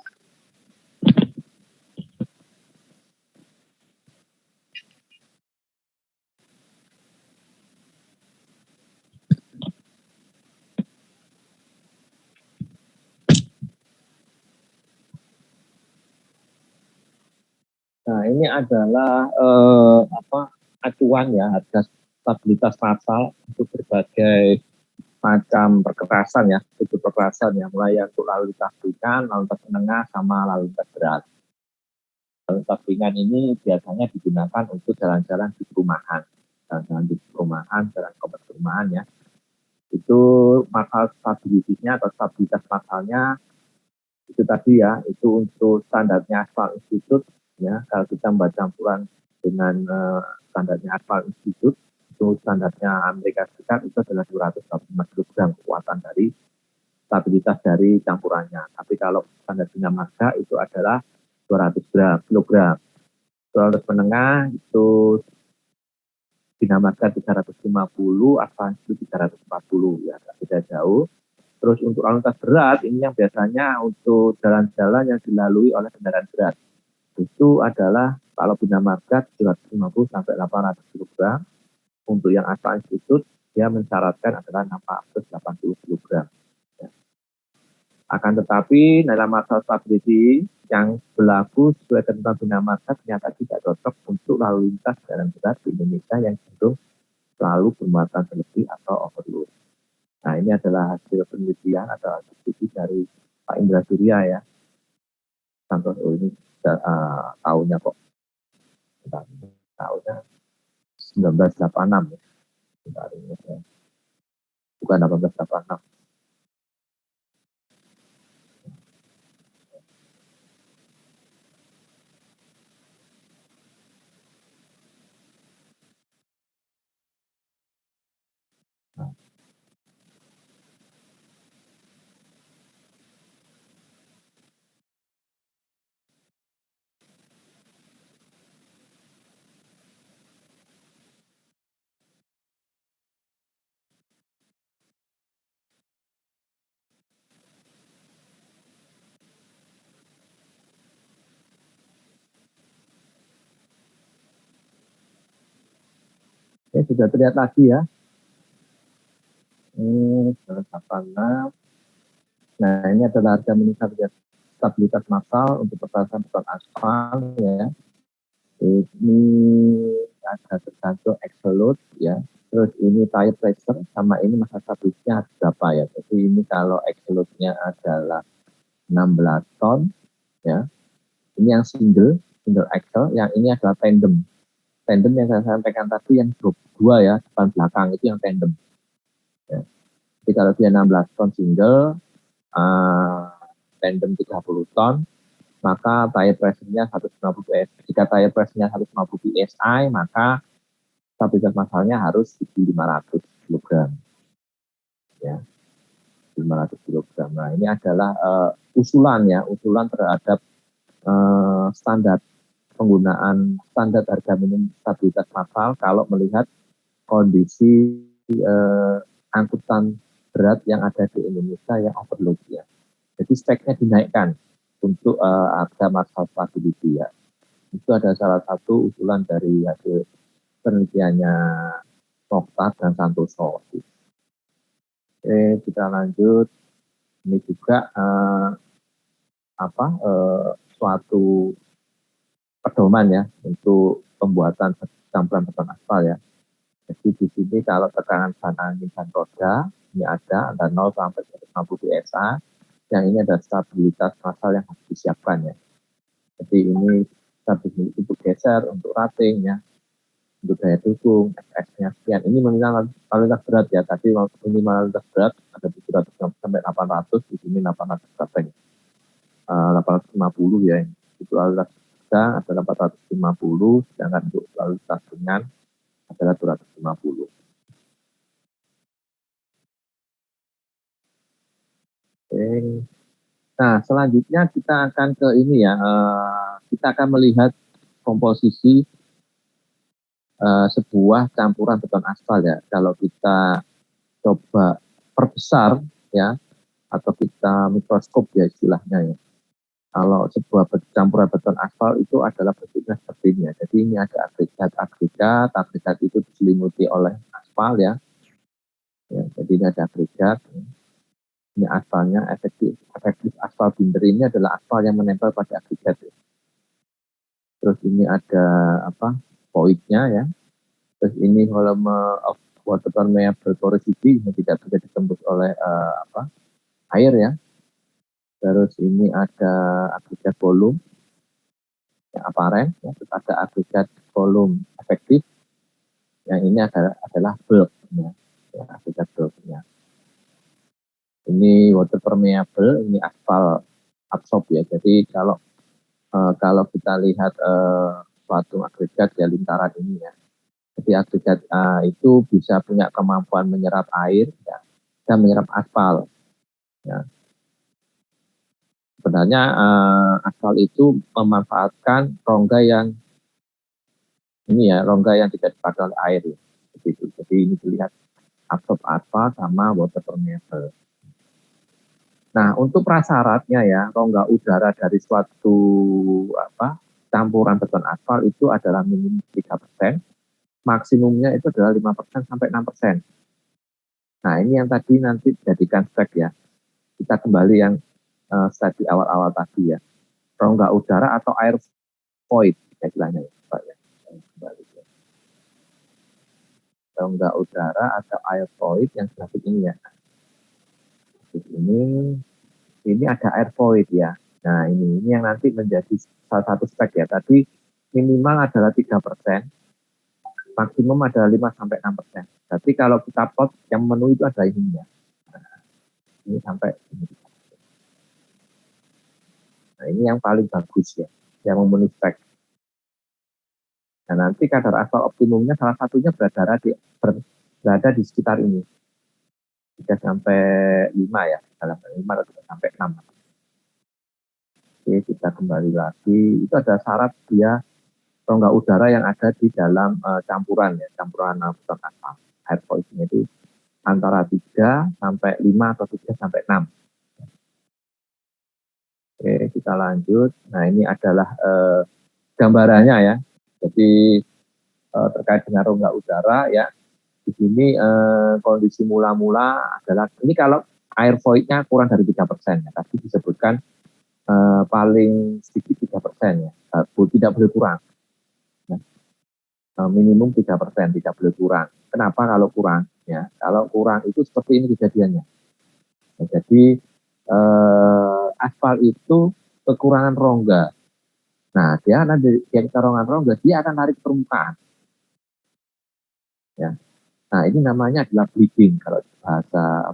Nah, ini adalah acuan ya, harga stabilitas massal untuk berbagai macam perkerasan ya, itu perkerasan ya, mulai untuk lalu lintas ringan, lalu lintas menengah, sama lalu lintas berat. Lalu lintas ringan ini biasanya digunakan untuk jalan-jalan di perumahan, jalan-jalan di perumahan, jalan kompleks perumahan ya. Itu massal stabilitasnya atau stabilitas massalnya itu tadi ya, itu untuk standarnya Aspal Institute ya. Kalau kita membaca campuran dengan standarnya Aspal Institute, itu standarnya Amerika Serikat itu adalah 285 kg kekuatan dari stabilitas dari campurannya. Tapi kalau standar Dinamarca itu adalah 200 kg. Kalau menengah itu Dinamarca 350, Aspal Institute 340 ya, tidak jauh. Terus untuk lalu lintas berat, ini yang biasanya untuk jalan-jalan yang dilalui oleh kendaraan berat. Itu adalah kalau Bina Marga 750 sampai 800 kg. Untuk yang Aspal Institute, dia mensyaratkan adalah 680 kg. Ya. Akan tetapi, nilai massal stability yang berlaku sesuai ketentuan Bina Marga ternyata tidak cocok untuk lalu lintas kendaraan berat di Indonesia yang cenderung selalu bermuatan berlebih atau overload. Nah, ini adalah hasil penelitian atau studi dari Pak Indra Surya ya. Santoso ini tahunnya kok. Tahunnya 1986 ya. Bukan 1886. Nah, ini sudah terlihat lagi ya. Ini 86. Nah, ini adalah harga meningkat stabilitas massal untuk pertasan beton aspal ya. Ini ada tergantung axle load ya. Terus ini tire pressure sama ini masa stabilitasnya berapa ya. Jadi ini kalau axle load-nya adalah 16 ton ya. Ini yang single axle, yang ini adalah tandem. Tandem yang saya sampaikan tadi yang dua ya, depan belakang itu yang tandem. Ya. Jadi kalau dia 16 ton single, tandem 30 ton, maka tire pressure-nya 150 psi. Jika tire pressure-nya 150 psi, maka stabilitas massalnya harus 1.500 kg. Ya, 500 kg. Nah, ini adalah usulan terhadap standar penggunaan standar harga minimum stabilitas massal kalau melihat kondisi angkutan berat yang ada di Indonesia yang overload ya. Jadi speknya dinaikkan untuk harga massal stability ya. Itu ada salah satu usulan dari hasil penelitiannya Mokhtar dan Santoso. Oke, kita lanjut. Ini juga suatu pedoman ya untuk pembuatan campuran beton aspal ya. Jadi di sini kalau tekanan bahan angin dan roda ini ada 0 sampai 150 psa. Yang ini ada stabilitas masal yang harus disiapkan ya. Jadi ini stabilitas untuk geser, untuk rating ya, untuk daya dukung, FX-nya sekian. Ini minimal lalu lintas berat ya. Tadi minimal lalu lintas berat ada 700 sampai 800, di sini 800 berapa ya? 850 ya. Itu lalu lintas sedang ada 450, sedangkan untuk lalu lintas ringan adalah 250. Oke. Nah, selanjutnya kita akan ke ini ya. Kita akan melihat komposisi sebuah campuran beton aspal ya. Kalau kita coba perbesar ya, atau kita mikroskop ya istilahnya ya. Kalau sebuah campuran beton aspal itu adalah bentuknya seperti ini ya. Jadi ini ada agregat itu diselimuti oleh aspal ya. Jadi ini ada agregat. Ini aspalnya, efektif aspal binder ini adalah aspal yang menempel pada agregat ya. Terus ini ada voidnya ya. Terus ini volume of water permeable porosity yang tidak bisa ditembus oleh air ya. Terus ini ada agregat volume yang aparen ya. Terus ada agregat volume efektif. Yang ini adalah bulk ya, agregat bulknya. Ini water permeable, ini aspal absorb ya. Jadi kalau kita lihat suatu agregat ya lingkaran ini ya. Jadi agregat itu bisa punya kemampuan menyerap air ya, dan menyerap aspal. Ya. Sebenarnya aspal itu memanfaatkan rongga yang ini ya, rongga yang tidak dipakai oleh air ya. Jadi ini dilihat absorb aspal sama water permeable. Nah, untuk prasyaratnya ya, rongga udara dari suatu campuran beton aspal itu adalah minimum 3%, maksimumnya itu adalah 5% sampai 6%. Nah, ini yang tadi nanti jadikan spek ya. Kita kembali yang studi awal-awal tadi ya. Rongga udara atau air void, istilahnya ya, Pak ya. Kembali ya. Rongga udara atau air void yang grafik ini ya. Ini ada air void ya. Nah, ini yang nanti menjadi salah satu spek ya. Tadi minimal adalah 3%, maksimum adalah 5 sampai 6%. Tapi kalau kita plot yang menu itu ada ini ya. Nah, ini sampai ini. Nah, ini yang paling bagus ya, yang memenuhi spek. Nah, nanti kadar aspal optimumnya salah satunya berada di sekitar ini. 3 sampai 5 ya, dalam 5 atau 3 sampai 6. Oke, kita kembali lagi. Itu ada syarat dia rongga udara yang ada di dalam campuran beton aspal. Air voidnya itu antara 3 sampai 5 atau 3 sampai 6. Oke, kita lanjut. Nah, ini adalah gambarannya ya. Jadi terkait dengan rongga udara ya. Di sini kondisi mula-mula adalah ini kalau air voidnya kurang dari 3% ya. Tadi disebutkan paling sedikit 3% ya. Tidak boleh kurang. Minimum 3%, tidak boleh kurang. Kenapa kalau kurang? Ya, kalau kurang itu seperti ini kejadiannya. Nah, jadi aspal itu kekurangan rongga. Nah, dia nanti kekurangan rongga, dia akan narik permukaan. Ya. Nah, ini namanya adalah bleeding kalau bahasa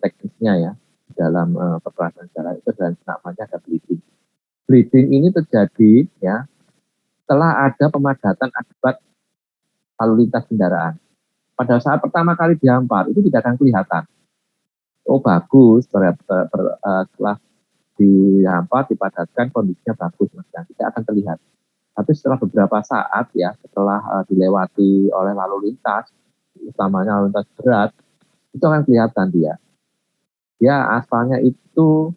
teknisnya ya dalam perpelatihan jalan itu dan namanya ada bleeding. Bleeding ini terjadi ya setelah ada pemadatan akibat lalu lintas kendaraan. Pada saat pertama kali dihampar itu tidak akan kelihatan. Oh bagus, setelah dihampar dipadatkan kondisinya bagus, tidak akan terlihat. Tapi setelah beberapa saat ya, setelah dilewati oleh lalu lintas, utamanya lalu lintas berat, itu akan kelihatan dia. Ya aspalnya itu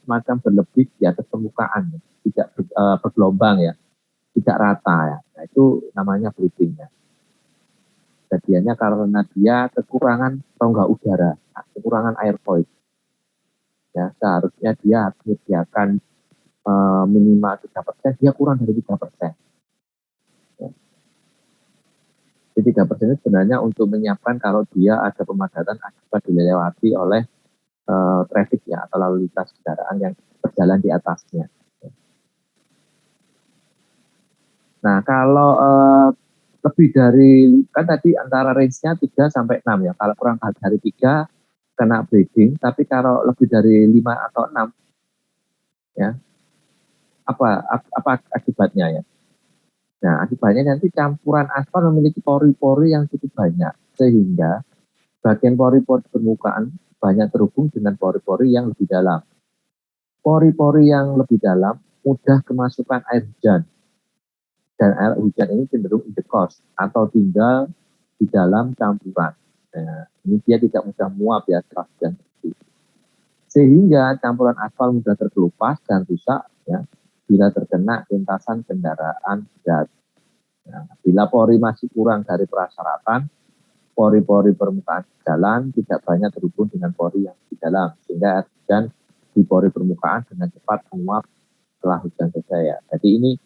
semacam berlebih di atas permukaan, ya. Tidak bergelombang ya, tidak rata ya. Nah itu namanya bleeding ya. Kejadiannya karena dia kekurangan rongga udara, kekurangan air void. Ya, seharusnya dia harus menyediakan minimal 3%, dia kurang dari 3%. Ya. Jadi 3% itu sebenarnya untuk menyiapkan kalau dia ada pemadatan akibat dilewati oleh traffic ya, atau lalu lintas kendaraan yang berjalan di atasnya. Nah, kalau lebih dari, kan tadi antara range-nya 3 sampai 6 ya. Kalau kurang dari 3 kena bleeding, tapi kalau lebih dari 5 atau 6 ya, apa akibatnya ya? Nah, akibatnya nanti campuran aspal memiliki pori-pori yang cukup banyak, sehingga bagian pori-pori permukaan banyak terhubung dengan pori-pori yang lebih dalam. Pori-pori yang lebih dalam mudah kemasukan air hujan, dan air hujan ini cenderung indekos atau tinggal di dalam campuran. Nah, ini dia tidak mudah muap ya setelah hujan itu. Sehingga campuran aspal mudah terkelupas dan rusak ya bila terkena lintasan kendaraan berat. Nah, bila pori masih kurang dari persyaratan, pori-pori permukaan jalan tidak banyak terhubung dengan pori yang di dalam, sehingga air hujan di pori permukaan dengan cepat menguap setelah hujan selesai ya. Jadi ini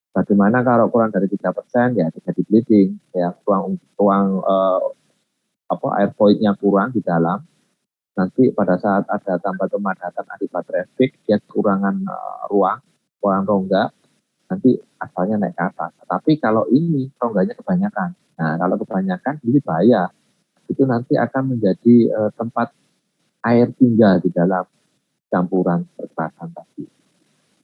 bagaimana kalau kurang dari 3% ya terjadi bleeding, ya ruang air void-nya kurang di dalam. Nanti pada saat ada tambah pemadatan akibat traffic, dia kekurangan ruang rongga, nanti asalnya naik ke atas. Tapi kalau ini rongganya kebanyakan, nah kalau kebanyakan ini bahaya, itu nanti akan menjadi tempat air tinggal di dalam campuran perkerasan tadi.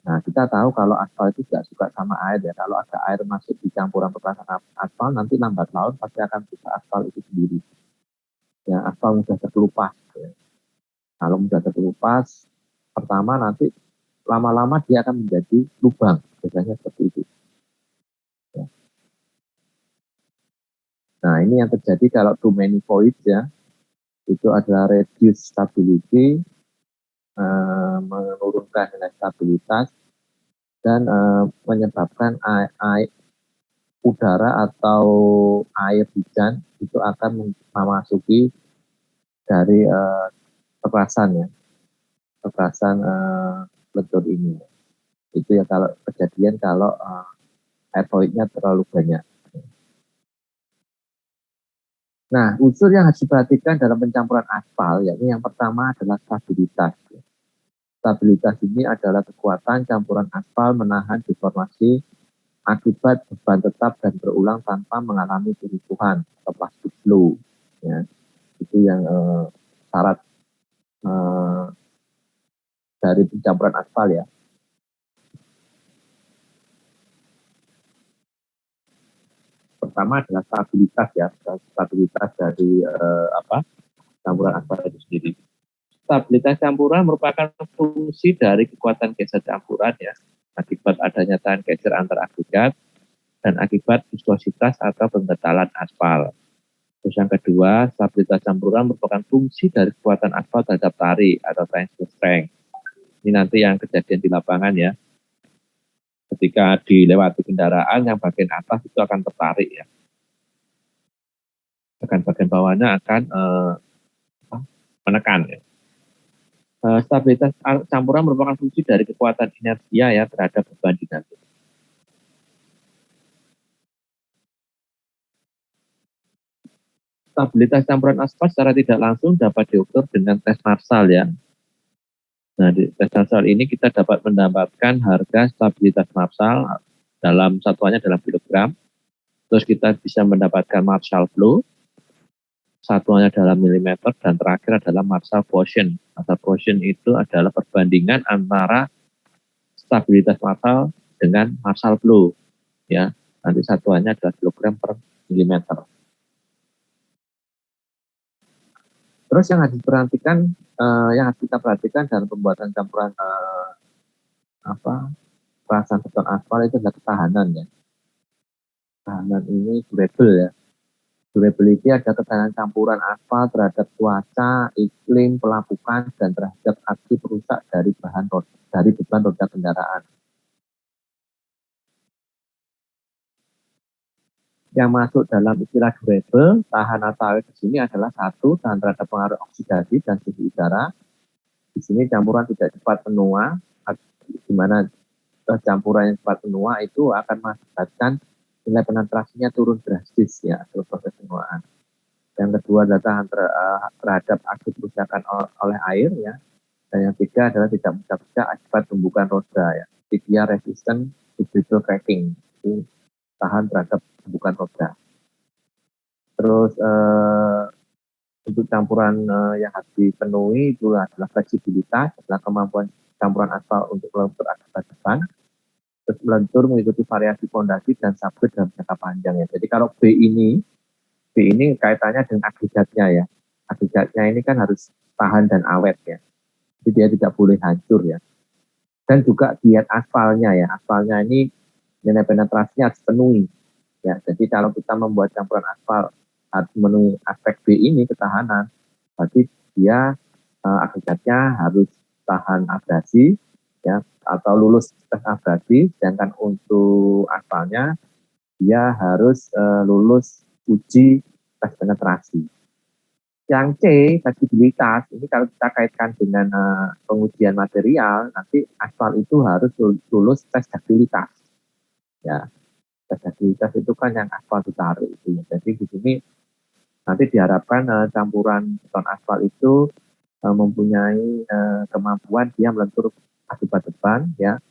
Nah, kita tahu kalau aspal itu tidak suka sama air ya. Kalau ada air masuk di campuran perkerasan aspal, nanti lambat laun pasti akan rusak aspal itu sendiri. Ya, aspal mudah terkelupas. Ya. Kalau mudah terkelupas, pertama nanti lama-lama dia akan menjadi lubang. Biasanya seperti itu. Ya. Nah, ini yang terjadi kalau too many voids ya. Itu adalah reduce stability, menurunkan nilai stabilitas, dan menyebabkan udara atau air hujan itu akan memasuki dari perasan ya, perasan lentur ini. Itu ya kalau kejadian kalau air void-nya terlalu banyak. Nah, unsur yang harus diperhatikan dalam pencampuran aspal, yakni yang pertama adalah stabilitas. Stabilitas ini adalah kekuatan campuran aspal menahan deformasi akibat beban tetap dan berulang tanpa mengalami keruntuhan atau plastic flow. Ya, itu yang syarat dari pencampuran aspal ya. Pertama adalah stabilitas ya, stabilitas dari campuran aspal itu sendiri. Stabilitas campuran merupakan fungsi dari kekuatan geser campuran ya, akibat adanya tahan geser antar agregat dan akibat viskositas atau pembentalan aspal. Terus yang kedua, stabilitas campuran merupakan fungsi dari kekuatan aspal terhadap tarik atau tensile strength. Ini nanti yang kejadian di lapangan ya. Ketika dilewati kendaraan, yang bagian atas itu akan tertarik ya. Bagian bawahnya akan menekan ya. Stabilitas campuran merupakan fungsi dari kekuatan inersia ya terhadap beban dinamis. Stabilitas campuran aspal secara tidak langsung dapat diukur dengan tes Marshall ya. Nah, di tes Marshall ini kita dapat mendapatkan harga stabilitas Marshall dalam satuannya dalam kilogram. Terus kita bisa mendapatkan Marshall flow, satuannya dalam milimeter, dan terakhir adalah Marshall quotient. Marshall quotient itu adalah perbandingan antara stabilitas Marshall dengan Marshall flow. Ya, nanti satuannya adalah kilogram per milimeter. Terus yang harus diperhatikan, yang harus kita perhatikan dalam pembuatan campuran perasan beton aspal itu adalah ketahanan ya. Ketahanan ini durable ya. Durability ada ketahanan campuran aspal terhadap cuaca, iklim, pelapukan, dan terhadap aksi perusak dari beban roda kendaraan. yang masuk dalam istilah durable, tahan atau awet di sini adalah satu, tahan terhadap pengaruh oksidasi dan suhu udara. Di sini campuran tidak cepat menua, di mana campuran yang cepat menua itu akan mengakibatkan nilai penetrasinya turun drastis ya dalam proses penuaan. Yang kedua adalah tahan terhadap aksi kerusakan oleh air ya. Dan yang ketiga adalah tidak mudah pecah akibat tumbukan roda ya. Jadi dia resisten to brittle cracking. Jadi tahan terhadap tumbukan roda. Terus untuk campuran yang harus dipenuhi itu adalah fleksibilitas, adalah kemampuan campuran aspal untuk melentur akibat depan, terus melentur mengikuti variasi fondasi dan subgrade dalam jangka panjang ya. Jadi kalau B ini kaitannya dengan agregatnya ya. Agregatnya ini kan harus tahan dan awet ya. Jadi dia tidak boleh hancur ya. Dan juga diet aspalnya ya. Aspalnya ini nilai penetrasinya harus penuhi ya. Jadi kalau kita membuat campuran aspal harus memenuhi aspek B ini ketahanan, berarti dia agregatnya harus tahan abrasi ya atau lulus tes abrasi, sedangkan untuk aspalnya dia harus lulus uji tes penetrasi. Yang C, fleksibilitas, ini kalau kita kaitkan dengan pengujian material, nanti aspal itu harus lulus tes ductilitas. Ya, tes ductilitas itu kan yang aspal ditarik itu. Jadi di sini nanti diharapkan campuran beton aspal itu mempunyai kemampuan dia melentur akibat depan ya,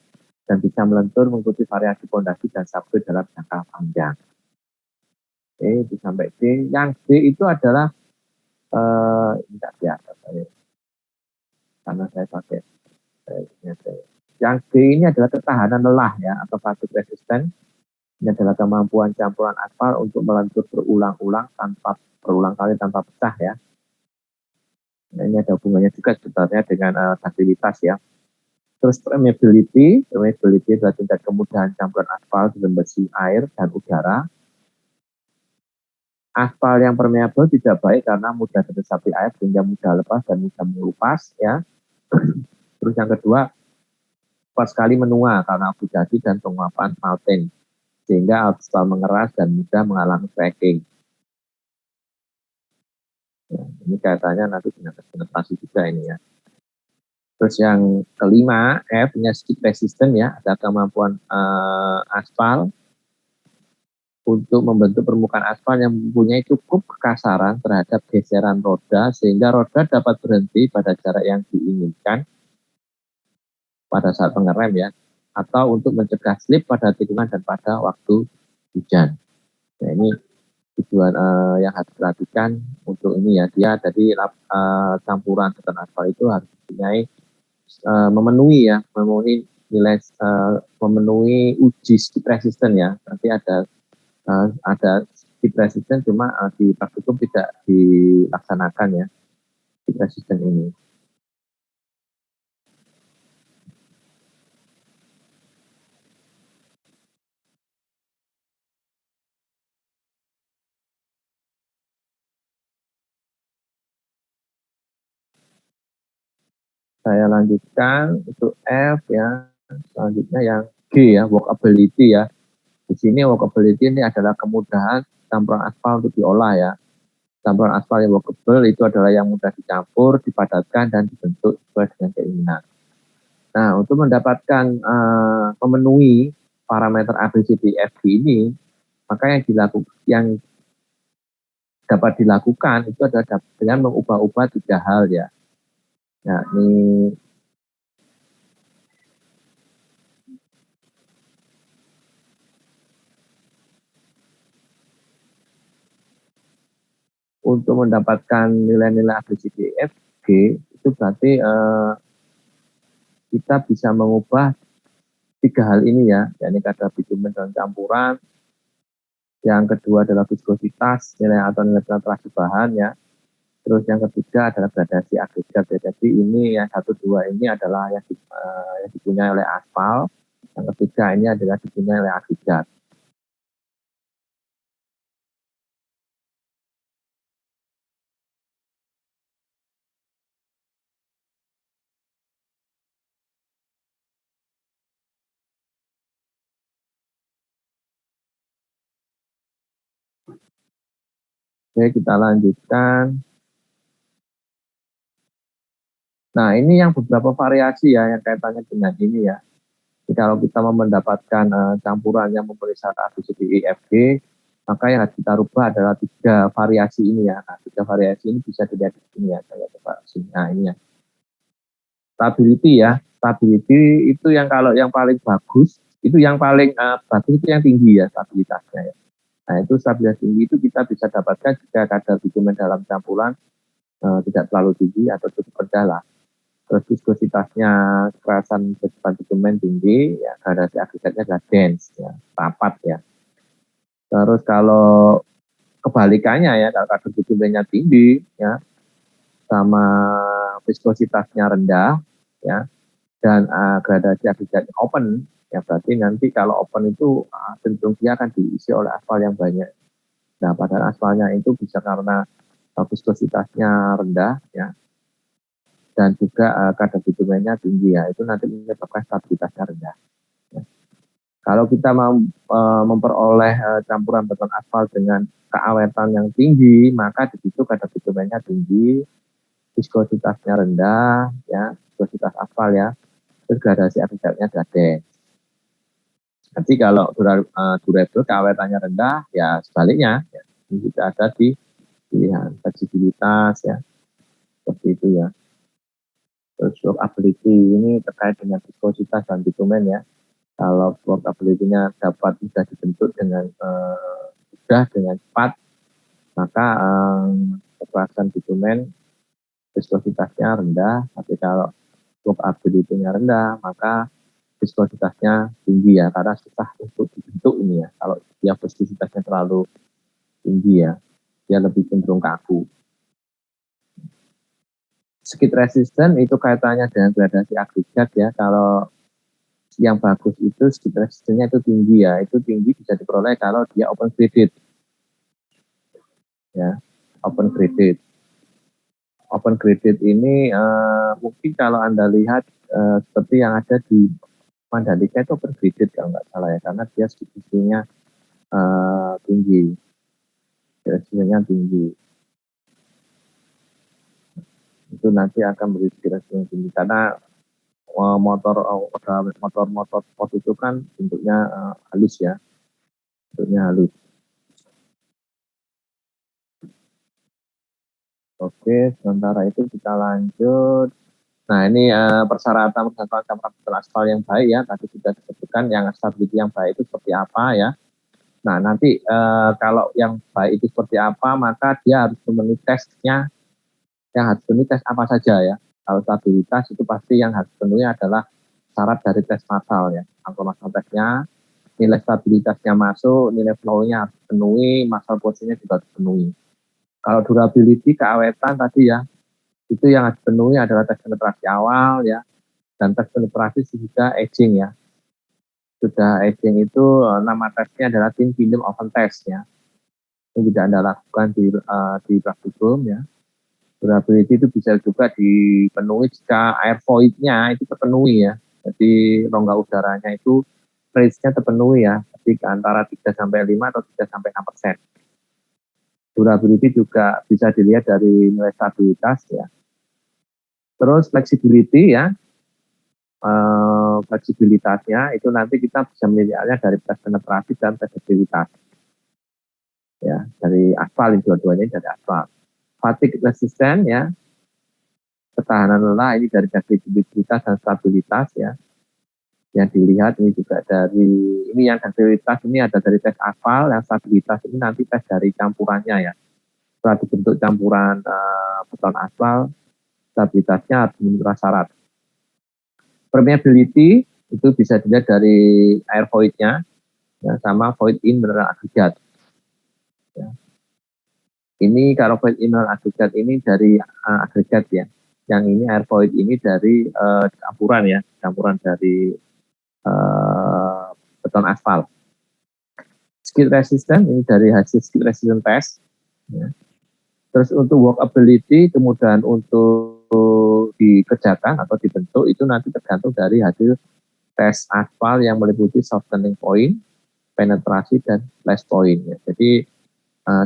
dan bisa melentur mengikuti variasi fondasi dan subgrade dalam jangka panjang. Oke, sampai D. Yang D itu adalah tidak biasa saya, karena saya pakai yang D ini adalah ketahanan lelah ya atau fatigue resistant. Ini adalah kemampuan campuran aspal untuk melentur berulang-ulang tanpa pecah ya. Nah, ini ada hubungannya juga sebenarnya dengan stabilitas ya. Terus permeability adalah tingkat kemudahan campuran aspal dalam besi air dan udara. Aspal yang permeabel tidak baik karena mudah terdesapi air sehingga mudah lepas dan mudah mengelupas ya. Terus yang kedua, cepat sekali menua karena oksidasi dan penguapan malten sehingga aspal mengeras dan mudah mengalami cracking. Ya, ini kaitannya nanti dengan penetrasi juga ini ya. Terus yang kelima, F, punya skid resistant ya, ada kemampuan aspal untuk membentuk permukaan aspal yang mempunyai cukup kekasaran terhadap geseran roda sehingga roda dapat berhenti pada jarak yang diinginkan pada saat pengerem ya, atau untuk mencegah slip pada tikungan dan pada waktu hujan. Nah ini tujuan yang harus diperhatikan untuk ini ya, dia jadi campuran beton aspal itu harus mempunyai memenuhi nilai memenuhi uji skid resistant ya. Nanti ada skid resistant cuma di praktikum tidak dilaksanakan ya skid resistant ini. Saya lanjutkan untuk F ya. Selanjutnya yang G ya, workability ya. Di sini workability ini adalah kemudahan campuran aspal untuk diolah ya. Campuran aspal yang workable itu adalah yang mudah dicampur, dipadatkan, dan dibentuk sesuai dengan keinginan. Nah, untuk mendapatkan memenuhi parameter ABCDFG ini, maka yang dapat dilakukan itu adalah dengan mengubah-ubah 3 hal ya. Nah, ini untuk mendapatkan nilai-nilai ABCDFG itu berarti kita bisa mengubah 3 hal ini ya, yakni kadar bitumen dan campuran. Yang kedua adalah viskositas, nilai atau nilai penetrasi bahan ya. Terus yang ketiga adalah gradasi agregat ya. Jadi ini yang 1, 2 ini adalah yang dipunyai oleh aspal. Yang ketiga ini adalah dipunyai oleh agregat. Oke, kita lanjutkan. Nah, ini yang beberapa variasi ya yang kaitannya dengan ini ya. Jadi kalau kita mau mendapatkan campuran yang memenuhi syarat ABCDEFG, maka yang harus kita rubah adalah 3 variasi ini ya. Nah, 3 variasi ini bisa dilihat di sini ya. Saya coba sini. Nah, ini ya. Stability ya. Stability itu yang kalau yang paling bagus, itu yang paling bagus itu yang tinggi ya stabilitasnya ya. Nah, itu stabilitas tinggi itu kita bisa dapatkan jika kadar bitumen dalam campuran tidak terlalu tinggi atau cukup rendah lah. Terus viskositasnya, kekerasan bitumen tinggi, ya gradasi agregatnya adalah dense, ya, rapat ya. Terus kalau kebalikannya ya, kalau kadar bitumennya tinggi, ya, sama viskositasnya rendah, ya, dan gradasi agregatnya open, ya berarti nanti kalau open itu cenderung dia akan diisi oleh aspal yang banyak. Nah, padahal aspalnya itu bisa karena viskositasnya rendah, ya, dan juga kadar bitumennya tinggi ya, itu nanti menyebabkan stabilitasnya rendah. Ya. Kalau kita mau memperoleh campuran beton aspal dengan keawetan yang tinggi, maka di situ kadar bitumennya tinggi, viskositasnya rendah, ya, viskositas aspal ya, terus gradasi agregatnya dense. Nanti kalau durable keawetannya rendah, ya sebaliknya, ya, ini juga ada di pilihan fleksibilitas ya, seperti itu ya. Terus workability ini terkait dengan viskositas dan bitumen ya. Kalau workability-nya dapat mudah dibentuk dengan mudah dengan cepat, maka kekerasan bitumen viskositasnya rendah. Tapi kalau workability-nya rendah, maka viskositasnya tinggi ya, karena susah untuk dibentuk ini ya. Kalau dia viskositasnya terlalu tinggi ya, dia lebih cenderung kaku. Skid resistant itu kaitannya dengan gradasi agregat ya. Kalau yang bagus itu skid resistance-nya itu tinggi ya. Itu tinggi bisa diperoleh kalau dia open graded. Ya, open graded. Open graded ini mungkin kalau Anda lihat seperti yang ada di Mandalika itu open graded kalau nggak salah ya, karena dia skid resistance-nya tinggi. Resistance-nya tinggi. Itu nanti akan beri skid resistance tinggi karena motor sport itu kan bentuknya halus ya, bentuknya halus. Oke, sementara itu kita lanjut. Nah, ini persyaratan campuran beton aspal yang baik ya, tadi sudah disebutkan yang stability yang baik itu seperti apa ya. Nah, nanti kalau yang baik itu seperti apa, maka dia harus memenuhi tesnya, yang harus memenuhi tes apa saja ya. Kalau stabilitas itu pasti yang harus dipenuhi adalah syarat dari tes massal ya. Angka massal tesnya, nilai stabilitasnya masuk, nilai flow-nya harus dipenuhi, massal posisinya juga harus dipenuhi. Kalau durability, keawetan tadi ya, itu yang harus dipenuhi adalah tes penetrasi awal ya, dan tes penetrasi juga aging ya. Sudah aging itu nama tesnya adalah thin film oven test ya. Ini tidak Anda lakukan di praktikum ya. Durability itu bisa juga dipenuhi jika air void-nya itu terpenuhi ya. Jadi rongga udaranya itu range-nya terpenuhi ya. Jadi antara 3-5 atau 3-6%. Durability juga bisa dilihat dari nilai stabilitas ya. Terus flexibility ya. Fleksibilitasnya itu nanti kita bisa melihatnya dari tes penetrasi dan tes stabilitas. Ya, dari aspal, dua-duanya dari aspal. Fatigue resistant ya, ketahanan lelah ini dari fleksibilitas dan stabilitas ya. Yang dilihat ini juga dari ini yang fleksibilitas ini ada dari tes aspal, yang stabilitas ini nanti tes dari campurannya ya. Setelah dibentuk campuran beton aspal, stabilitasnya harus memenuhi syarat. Permeability itu bisa dilihat dari air void-nya ya, sama void in mineral agregat. Ya. Ini kalau void in mineral agregat ini dari agregat ya. Yang ini air void ini dari campuran dari beton aspal. Skid resistant ini dari hasil skid resistant test. Ya. Terus untuk workability, kemudian untuk dikerjakan atau dibentuk itu nanti tergantung dari hasil tes aspal yang meliputi softening point, penetrasi, dan flash point. Ya. Jadi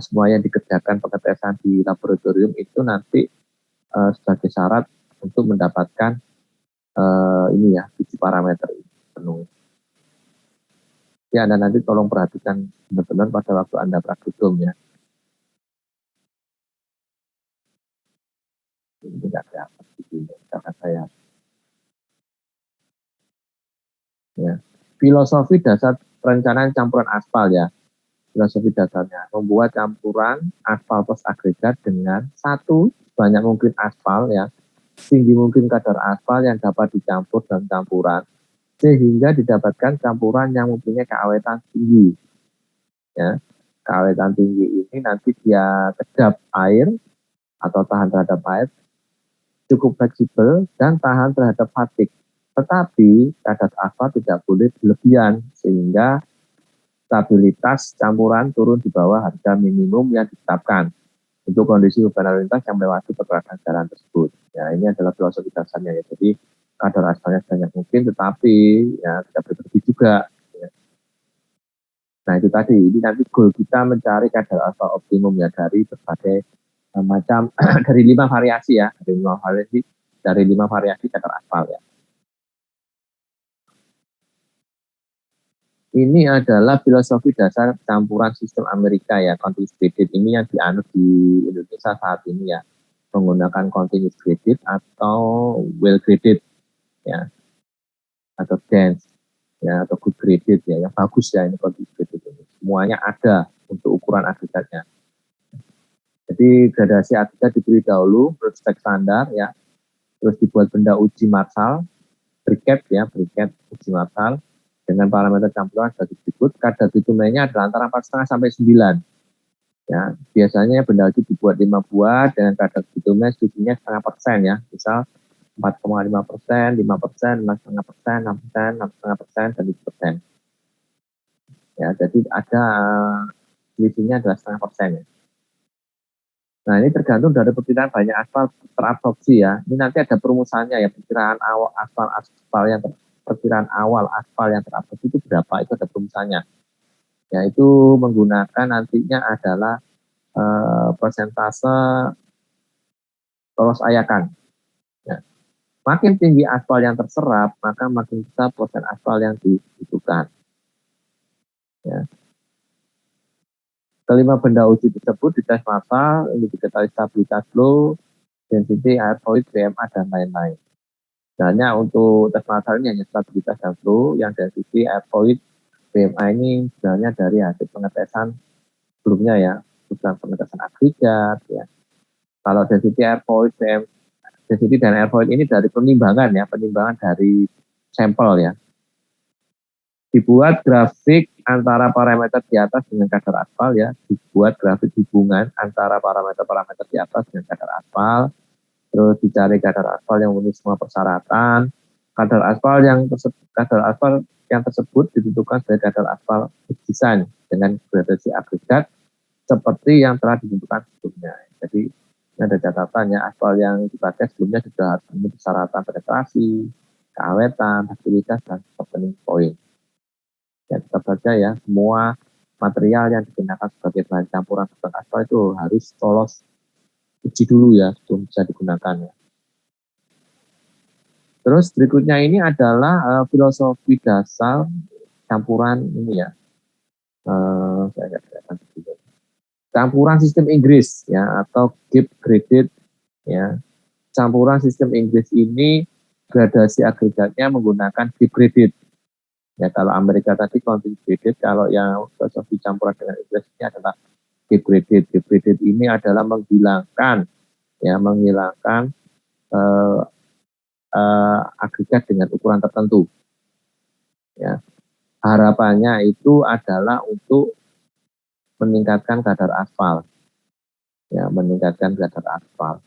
semua yang dikerjakan pengetesan di laboratorium itu nanti sebagai syarat untuk mendapatkan ini ya 7 parameter penuh. Ya, Anda nanti tolong perhatikan benar-benar pada waktu Anda praktikum ya. Ini tidak dapat misalkan saya. Ya. Filosofi dasar perencanaan campuran aspal ya. Filosofi dasarnya membuat campuran aspal plus agregat dengan satu banyak mungkin aspal ya, tinggi mungkin kadar aspal yang dapat dicampur dalam campuran sehingga didapatkan campuran yang mempunyai keawetan tinggi. Ya, keawetan tinggi ini nanti dia kedap air atau tahan terhadap air, cukup fleksibel dan tahan terhadap fatigue. Tetapi kadar aspal tidak boleh berlebihan sehingga stabilitas campuran turun di bawah harga minimum yang ditetapkan untuk kondisi beban lalu lintas yang melewati pergerakan jalan tersebut. Ya, ini adalah filosofi dasarnya ya. Jadi kadar aspalnya sebanyak mungkin, tetapi ya tidak berlebih juga. Ya. Nah itu tadi, ini nanti goal kita mencari kadar aspal optimum ya dari berbagai macam dari 5 variasi ya, dari 5 variasi kadar aspal ya. Ini adalah filosofi dasar campuran sistem Amerika ya, continuous graded ini yang dianut di Indonesia saat ini ya, menggunakan continuous graded atau well graded ya, atau dense ya, atau good graded ya, yang bagus ya ini continuous graded ini. Semuanya ada untuk ukuran agregatnya. Jadi gradasi agregat diberi dahulu menurut spek standar ya, terus dibuat benda uji Marshall, briket ya, briket uji Marshall dengan parameter campuran sebagai berikut. Kadar bitumennya adalah antara 4,5 sampai 9. Ya, biasanya benda uji dibuat 5 buah dengan kadar bitumen selisihnya 0,5% ya. Misal 4,5%, 5%, 6,5%, 6%, 6,5%, dan 7%. Ya, jadi ada selisihnya adalah 0,5% ya. Nah, ini tergantung dari perkiraan banyak aspal terabsorpsi ya. Ini nanti ada perumusannya ya, perkiraan awal aspal yang perkiraan awal aspal yang terabsorpsi itu berapa, itu ada perumusannya. Yaitu menggunakan nantinya adalah persentase lolos ayakan. Ya. Makin tinggi aspal yang terserap, maka makin besar persen aspal yang dibutuhkan. Ya. Kelima benda uji tersebut dites massal, ini diketahui stabilitas flow, density, air fluid, PMA, dan lain-lain. Misalnya untuk tes massal ini hanya stabilitas dan flow, yang density, air fluid, PMA ini sebenarnya dari hasil pengetesan sebelumnya ya, bukan pengetesan agregat ya. Kalau density air fluid, density dan air fluid ini dari penimbangan ya, penimbangan dari sampel ya. Dibuat grafik antara parameter di atas dengan kadar aspal ya, dibuat grafik hubungan antara parameter-parameter di atas dengan kadar aspal, terus dicari kadar aspal yang memenuhi semua persyaratan. Kadar aspal yang tersebut ditentukan sebagai kadar aspal desain dengan gradasi agregat seperti yang telah ditentukan sebelumnya. Jadi ini ada catatannya, aspal yang dipakai sebelumnya sudah memenuhi persyaratan penetrasi, keawetan, stabilitas, dan opening point. Ya, tetap saja ya, semua material yang digunakan sebagai bahan campuran beton aspal itu harus lolos uji dulu ya, sebelum bisa digunakan ya. Terus berikutnya ini adalah filosofi dasar campuran ini ya. Campuran sistem Inggris ya, atau GIB graded ya. Campuran sistem Inggris ini gradasi agregatnya menggunakan GIB graded. Ya, kalau Amerika tadi continuous graded, kalau yang filosofi campuran dengan Inggris ini adalah GIB graded. GIB graded ini adalah menghilangkan agregat dengan ukuran tertentu. Ya, harapannya itu adalah untuk meningkatkan kadar aspal. Ya, meningkatkan kadar aspal.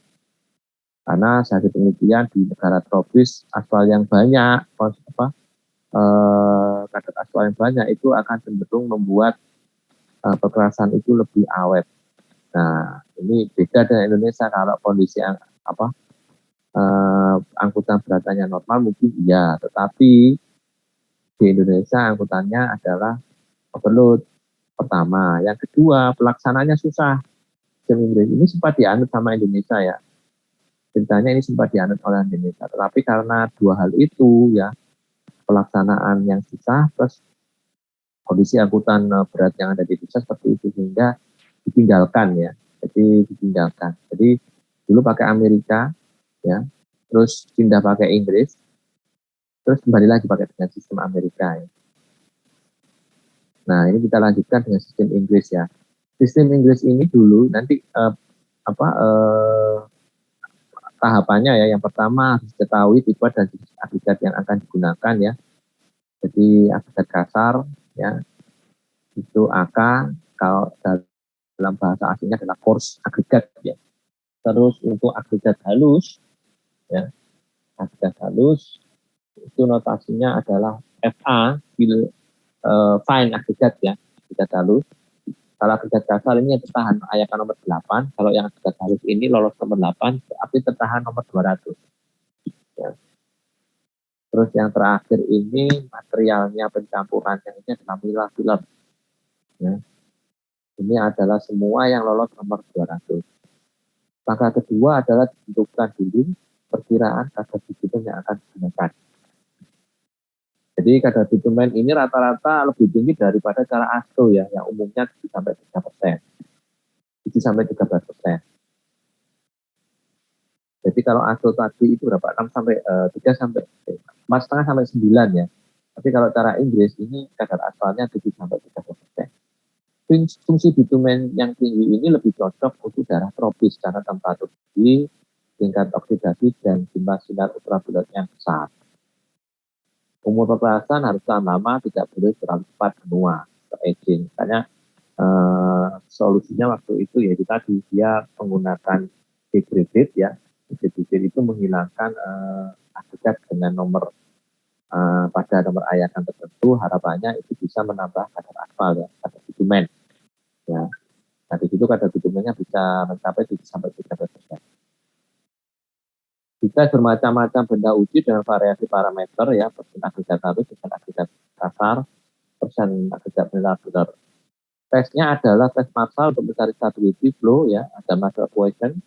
Karena hasil penelitian di negara tropis aspal yang banyak, kadar aspal yang banyak itu akan cenderung membuat perkerasan itu lebih awet. Nah, ini beda dengan Indonesia. Kalau kondisi angkutan beratannya normal mungkin iya, tetapi di Indonesia angkutannya adalah overload pertama. Yang kedua, pelaksananya susah. Sistem Inggris ini sempat dianut sama Indonesia ya. Ceritanya ini sempat dianut oleh Indonesia. Tetapi karena dua hal itu ya, pelaksanaan yang susah plus kondisi angkutan berat yang ada di Indonesia seperti itu sehingga ditinggalkan ya. Jadi ditinggalkan. Jadi dulu pakai Amerika ya, terus pindah pakai Inggris, terus kembali lagi pakai dengan sistem Amerika ya. Nah, ini kita lanjutkan dengan sistem Inggris ya. Sistem Inggris ini dulu nanti tahapannya ya. Yang pertama harus diketahui tipe dan jenis agregat yang akan digunakan ya. Jadi agregat kasar ya, itu AK, kalau dalam bahasa aslinya adalah coarse agregat ya. Terus untuk agregat halus ya, agregat halus itu notasinya adalah FA, fine agregat ya, agregat halus. Kalau agregat kasar ini yang tertahan ayakan nomor 8, kalau yang agregat halus ini lolos nomor 8, berarti tertahan nomor 200. Ya. Terus yang terakhir ini materialnya pencampurannya ini adalah mila filler. Ya. Ini adalah semua yang lolos nomor 200. Langkah kedua adalah ditentukan dulu perkiraan kadar bitumen yang akan digunakan. Jadi kadar bitumen ini rata-rata lebih tinggi daripada cara ASTO ya, yang umumnya 7-3%. 7-13%. Jadi kalau ASTO tadi itu berapa? 4,5-9 ya. Tapi kalau cara Inggris ini kadar aspalnya 7-13%. Fungsi bitumen yang tinggi ini lebih cocok untuk daerah tropis karena temperatur tinggi, tingkat oksidasi, dan jumlah sinar ultraviolet yang besar. Umur peperasan harus tahan lama, tidak boleh terlalu cepat menua atau aging. Makanya solusinya waktu itu yaitu tadi dia menggunakan degraded ya. Degraded itu menghilangkan agregat dengan nomor pada nomor ayakan tertentu, harapannya itu bisa menambah kadar aspal ya, kadar bitumen. Ya. Nah, di situ kadar bitumennya bisa mencapai 7-13%. Jika bermacam-macam benda uji dengan variasi parameter ya, persen agregat halus, persen agregat kasar, persen agregat benar-benar. Tesnya adalah tes Marshall untuk mencari stability flow ya, ada Marshall equation.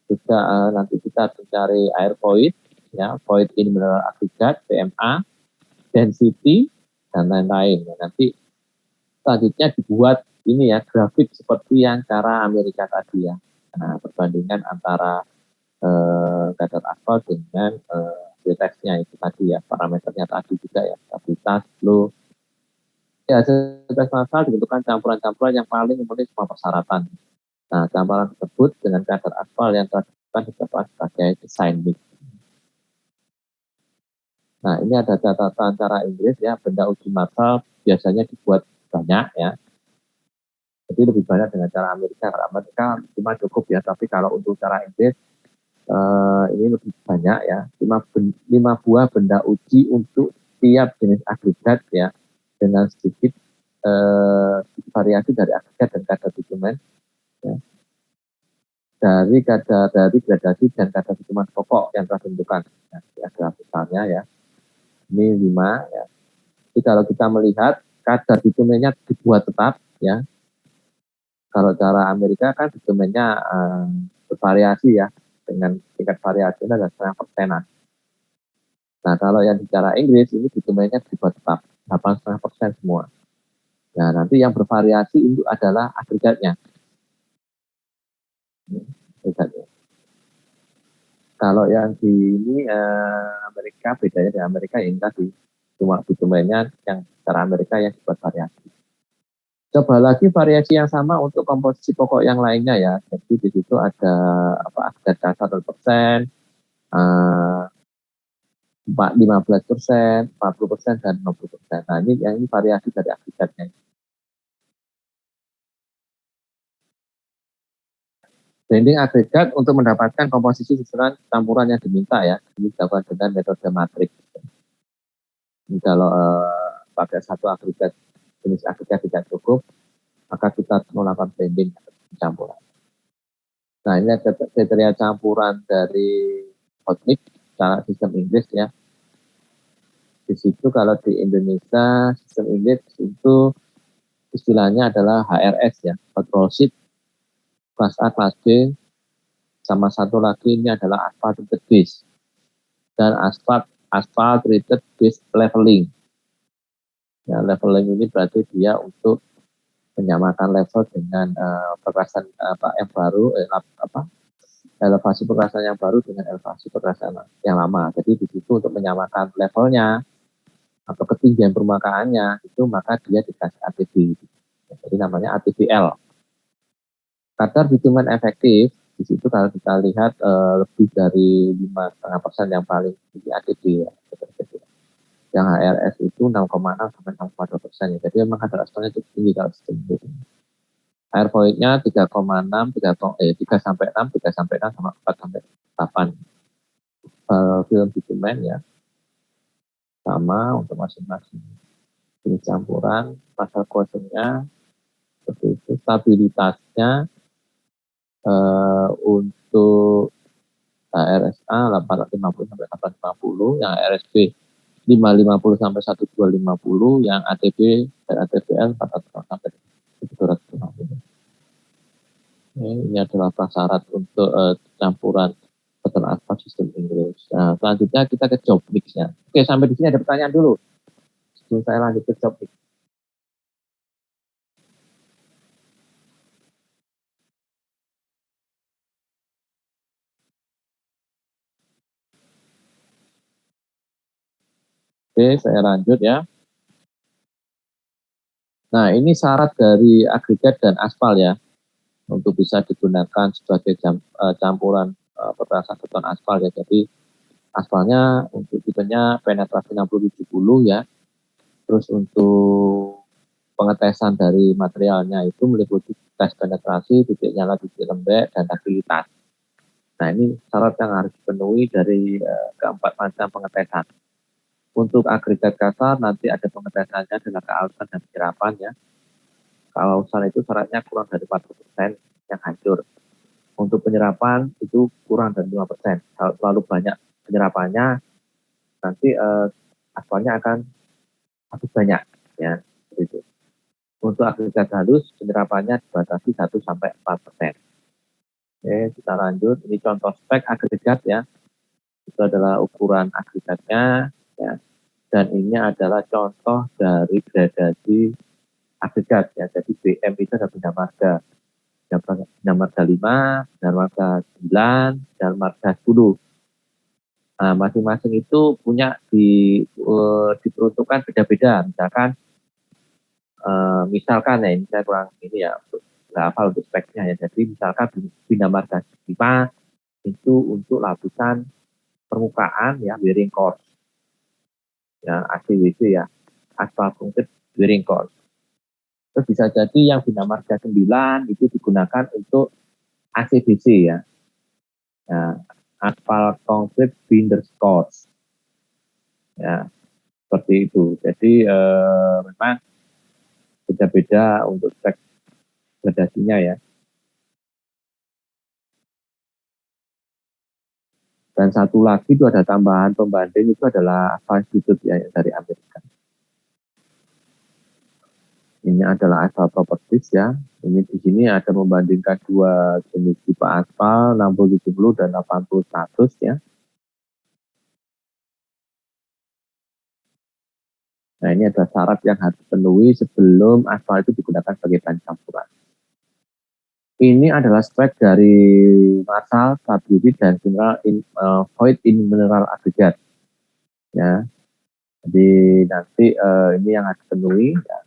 Juga nanti kita mencari air void ya, void in mineral agregat, PMA, density, dan lain-lain. Ya, nanti selanjutnya dibuat ini ya, grafik seperti yang cara Amerika tadi ya. Nah, perbandingan antara kadar aspal dengan tesnya itu tadi ya, parameternya tadi juga ya, stabilitas, flow. Ya, tes Marshall ditentukan campuran-campuran yang paling memenuhi semua persyaratan. Nah, campuran tersebut dengan kadar aspal yang telah ditentukan disebut sebagai design mix. Nah, ini ada catatan cara Inggris ya, benda uji Marshall biasanya dibuat banyak ya. Jadi lebih banyak dengan cara Amerika. Kalau Amerika cuma cukup ya, tapi kalau untuk cara Inggris ini lebih banyak ya. 5 buah benda uji untuk tiap jenis agregat ya, dengan sedikit variasi dari agregat dan kadar bitumen ya. Dari gradasi dan kadar bitumen pokok yang telah ditentukan. Nah, ada misalnya ya. Ini 5 ya. Jadi kalau kita melihat kadar bitumennya dibuat tetap ya. Kalau cara Amerika kan bitumennya bervariasi ya, dengan tingkat variasinya adalah 0,5%. Nah, kalau yang bicara Inggris ini bitumennya dibuat tetap 8,5% semua. Nah, nanti yang bervariasi itu adalah agregatnya. Agregatnya. Kalau yang di ini Amerika, bedanya dengan Amerika yang tadi cuma bitumennya yang secara Amerika yang dibuat variasi. Coba lagi variasi yang sama untuk komposisi pokok yang lainnya ya. Jadi di situ ada agregat kasar 0%, 15%, 40%, dan 60%. Nah, ini variasi dari agregatnya. Blending agregat untuk mendapatkan komposisi susunan campuran yang diminta ya. Ini dilakukan dengan metode matriks. Ini kalau pakai satu agregat, jenis agregat tidak cukup, maka kita melakukan blending campuran. Nah, ini ada kriteria campuran dari hot mix cara sistem Inggris ya. Di situ kalau di Indonesia sistem Inggris itu istilahnya adalah HRS ya, Hot Sheet, kelas A, kelas B, sama satu lagi ini adalah Asphalt Treated Base dan Asphalt Treated Base Leveling. Ya, leveling ini berarti dia untuk menyamakan level dengan perkerasan yang baru, elevasi perkerasan yang baru dengan elevasi perkerasan yang lama. Jadi di situ untuk menyamakan levelnya atau ketinggian permukaannya itu maka dia dikasih ATB. Jadi namanya ATBL. Kadar bitumen efektif di situ kalau kita lihat lebih dari 5,5% yang paling tinggi ATB ya. Yang HRS itu 6,6 sampai 6,2%. Jadi memang kadar aspalnya cukup tinggi kalau sistem itu. Air voidnya 3,6, 3 sampai 6, 3 sampai 6 sama 4 sampai 8. Film bitumen ya. Sama untuk masing-masing jenis campuran, pasal kosongnya seperti itu. Stabilitasnya untuk HRSA 850 sampai 850, yang HRSB 550 sampai 1250, yang ATB dan ATBL 400 sampai 750. Ini adalah prasyarat untuk campuran beton aspal sistem Inggris. Nah, selanjutnya kita ke job mix-nya. Oke, sampai di sini ada pertanyaan dulu. Sebelum saya lanjut ke job mix. Oke, saya lanjut ya. Nah, ini syarat dari agregat dan aspal ya, untuk bisa digunakan sebagai campuran perkerasan beton aspal ya. Jadi aspalnya untuk tipenya penetrasi 60-70 ya. Terus untuk pengetesan dari materialnya itu meliputi tes penetrasi, titik nyala, titik lembek, dan stabilitas. Nah, ini syarat yang harus dipenuhi dari keempat macam pengetesan. Untuk agregat kasar nanti ada pengetesannya adalah kealusan dan penyerapan ya. Kealusan itu syaratnya kurang dari 40% yang hancur. Untuk penyerapan itu kurang dari 5%. Kalau terlalu banyak penyerapannya nanti aspalnya akan habis banyak ya. Begitu. Untuk agregat halus penyerapannya dibatasi 1-4%. Oke, kita lanjut. Ini contoh spek agregat ya. Itu adalah ukuran agregatnya ya. Dan ini adalah contoh dari gradasi agregat ya. Jadi BM itu ada bina marga. Bina marga 5, bina marga 9, dan marga 10. Nah, masing-masing itu punya diperuntukkan beda-beda. Misalkan ya, ini saya kurang ini ya, nggak hafal untuk speknya ya. Jadi misalkan bina marga 5 itu untuk lapisan permukaan ya, wearing course. Ya, ACWC ya, aspal konkrit wearing course. Terus bisa jadi yang bina marga 9 itu digunakan untuk ACBC ya. Nah, aspal konkrit binder course. Ya, seperti itu. Jadi memang beda-beda untuk spek gradasinya ya. Dan satu lagi itu ada tambahan pembanding itu adalah Asphalt Institute ya, dari Amerika. Ini adalah Asphalt Properties ya. Ini di sini ada membandingkan dua jenis tipe aspal 60-70 dan 80-100 ya. Nah, ini ada syarat yang harus dipenuhi sebelum aspal itu digunakan sebagai bahan campuran. Ini adalah spek dari Marshall, Stability, dan Void in Mineral Aggregate. Ya, jadi nanti ini yang harus dipenuhi. Ya.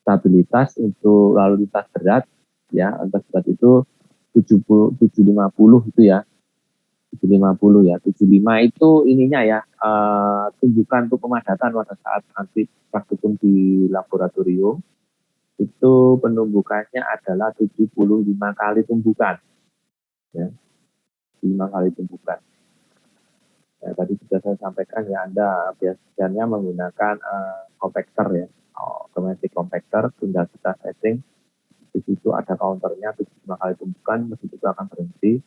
Stabilitas untuk lalu lintas berat, ya, lintas berat itu 750 itu ya. 750 ya. 75 itu ininya ya, tumbukan untuk pemadatan pada saat nanti praktikum di laboratorium. Itu penumbukannya adalah 75 kali tumbukan. Ya, 5 kali tumbukan. Ya, tadi sudah saya sampaikan ya, Anda biasanya menggunakan compactor ya, automatic compactor, tinggal kita setting. Di situ ada counternya 75 kali tumbukan, mesin itu akan berhenti.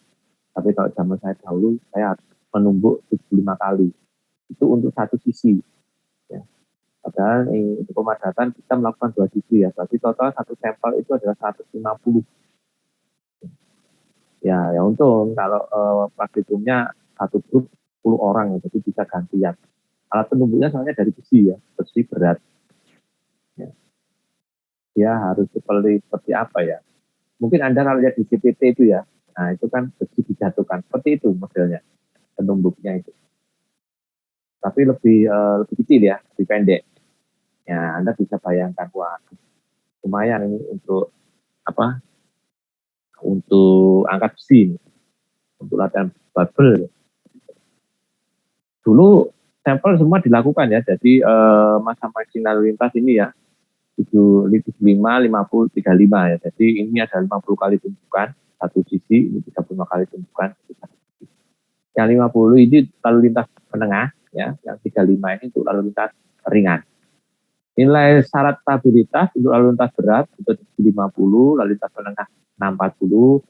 Tapi kalau zaman saya dahulu, saya harus menumbuk 75 kali. Itu untuk satu sisi. Ya. Padahal untuk pemadatan kita melakukan 2 sisi ya. Berarti total satu sampel itu adalah 150. Ya untung kalau praktikumnya satu grup 10 orang, jadi bisa gantian. Alat penumbuknya soalnya dari besi ya, besi berat. Ya. Dia harus seperti apa ya? Mungkin Anda kalau lihat di CPT itu ya, nah itu kan besi dijatuhkan, seperti itu modelnya, penumbuknya itu. Tapi lebih kecil ya, lebih pendek. Ya, Anda bisa bayangkan, wah, lumayan ini untuk apa? Untuk angkat besi, untuk latihan barbel. Dulu sampel semua dilakukan ya, jadi masa marching lalu lintas ini ya, 75, 50, 35 ya. Jadi ini ada 50 kali tumpukan satu sisi, ini 35 kali tumpukan. Yang 50 ini lalu lintas menengah ya, yang 35 ini untuk lalu lintas ringan. Nilai syarat stabilitas untuk lalu lintas berat itu 50, lalu lintas menengah 640,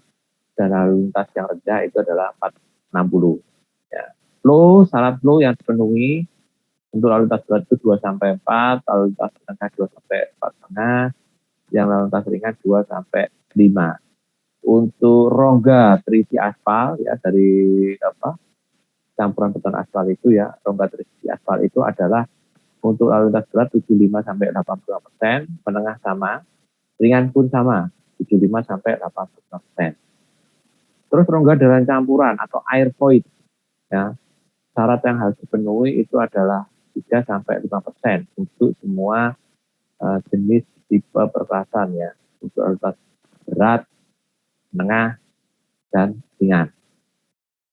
dan lalu lintas yang rendah itu adalah 460. Ya. Flow, syarat flow yang dipenuhi untuk lalu lintas berat itu 2 sampai 4, lalu lintas menengah 2 sampai 4,5, yang lalu lintas ringan 2 sampai 5. Untuk rongga terisi aspal ya, dari campuran beton aspal itu ya, rongga terisi aspal itu adalah untuk lalu lintas berat 75 sampai 85%, menengah sama, ringan pun sama, 75 sampai 85%. Terus rongga dengan campuran atau air void ya, syarat yang harus dipenuhi itu adalah 3 sampai 5% untuk semua jenis tipe perkasan ya, untuk lalu lintas berat, menengah, dan ringan.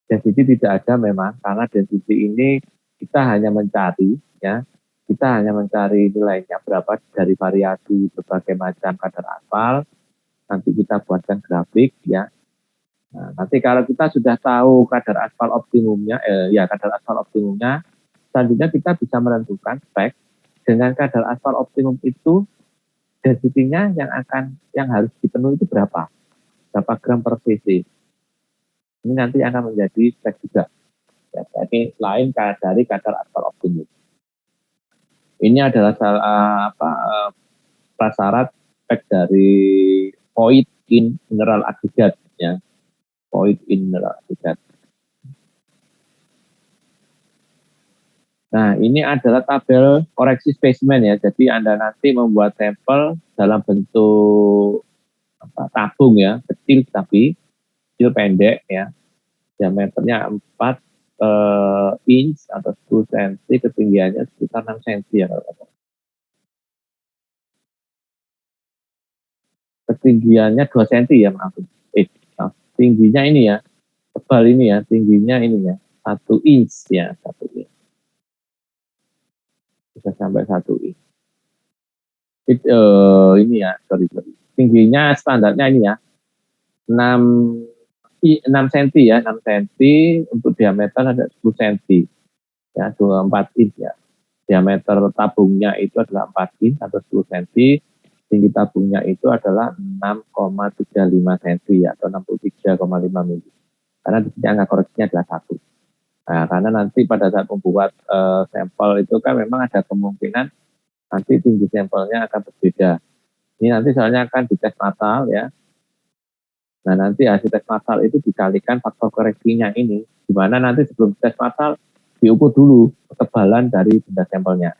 Density tidak ada memang, karena density ini kita hanya mencari ya, kita hanya mencari nilainya berapa dari variasi berbagai macam kadar aspal. Nanti kita buatkan grafik ya. Nah, nanti kalau kita sudah tahu kadar aspal optimumnya, kadar aspal optimumnya, selanjutnya kita bisa menentukan spek dengan kadar aspal optimum itu, density-nya yang harus dipenuhi itu berapa gram per cc. Ini nanti akan menjadi spek juga. Ya, ini lain dari kadar aspal optimum. Ini adalah prasyarat spek dari void in mineral agregat ya, void in mineral agregat. Nah, ini adalah tabel koreksi spesimen ya. Jadi Anda nanti membuat sampel dalam bentuk tabung ya, kecil tapi kecil pendek ya. Diameternya 4 inch atau 10 cm, ketinggiannya sekitar 6 cm ya. Ketinggiannya 2 cm ya, maaf. Tingginya ini ya, tebal ini ya, tingginya ini ya, 1 inch ya, 1 inch. Bisa sampai 1 inch. Ini ya, sorry. Tingginya standarnya ini ya, 6 cm ya, 6 cm, untuk diameter ada 10 cm. Ya, 24 inch ya. Diameter tabungnya itu adalah 4 inch atau 10 cm. Tinggi tabungnya itu adalah 6,35 cm ya, atau 63,5 mm. Karena di sini angka koreksinya adalah 1. Nah, karena nanti pada saat membuat sampel itu kan memang ada kemungkinan nanti tinggi sampelnya akan berbeda. Ini nanti soalnya akan dites massal ya. Nah, nanti hasil tes massal itu dikalikan faktor koreksinya ini, di mana nanti sebelum tes massal diukur dulu ketebalan dari benda sampelnya.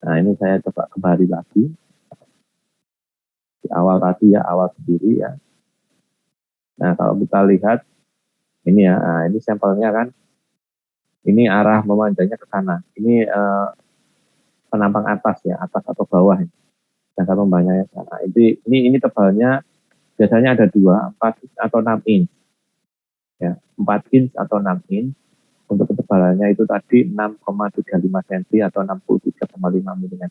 Nah, ini saya coba kembali lagi. Di awal tadi ya, awal sendiri ya. Nah, kalau kita lihat, ini ya, nah ini sampelnya kan, ini arah memanjangnya ke sana. Ini penampang atas ya, atas atau bawah. Sedangkan memanjangnya ke sana. Ini tebalnya biasanya ada 2, 4 atau 6 inch. Ya, 4 inch atau 6 inch. Untuk ketebalannya itu tadi 6,35 cm atau 63,5 mm.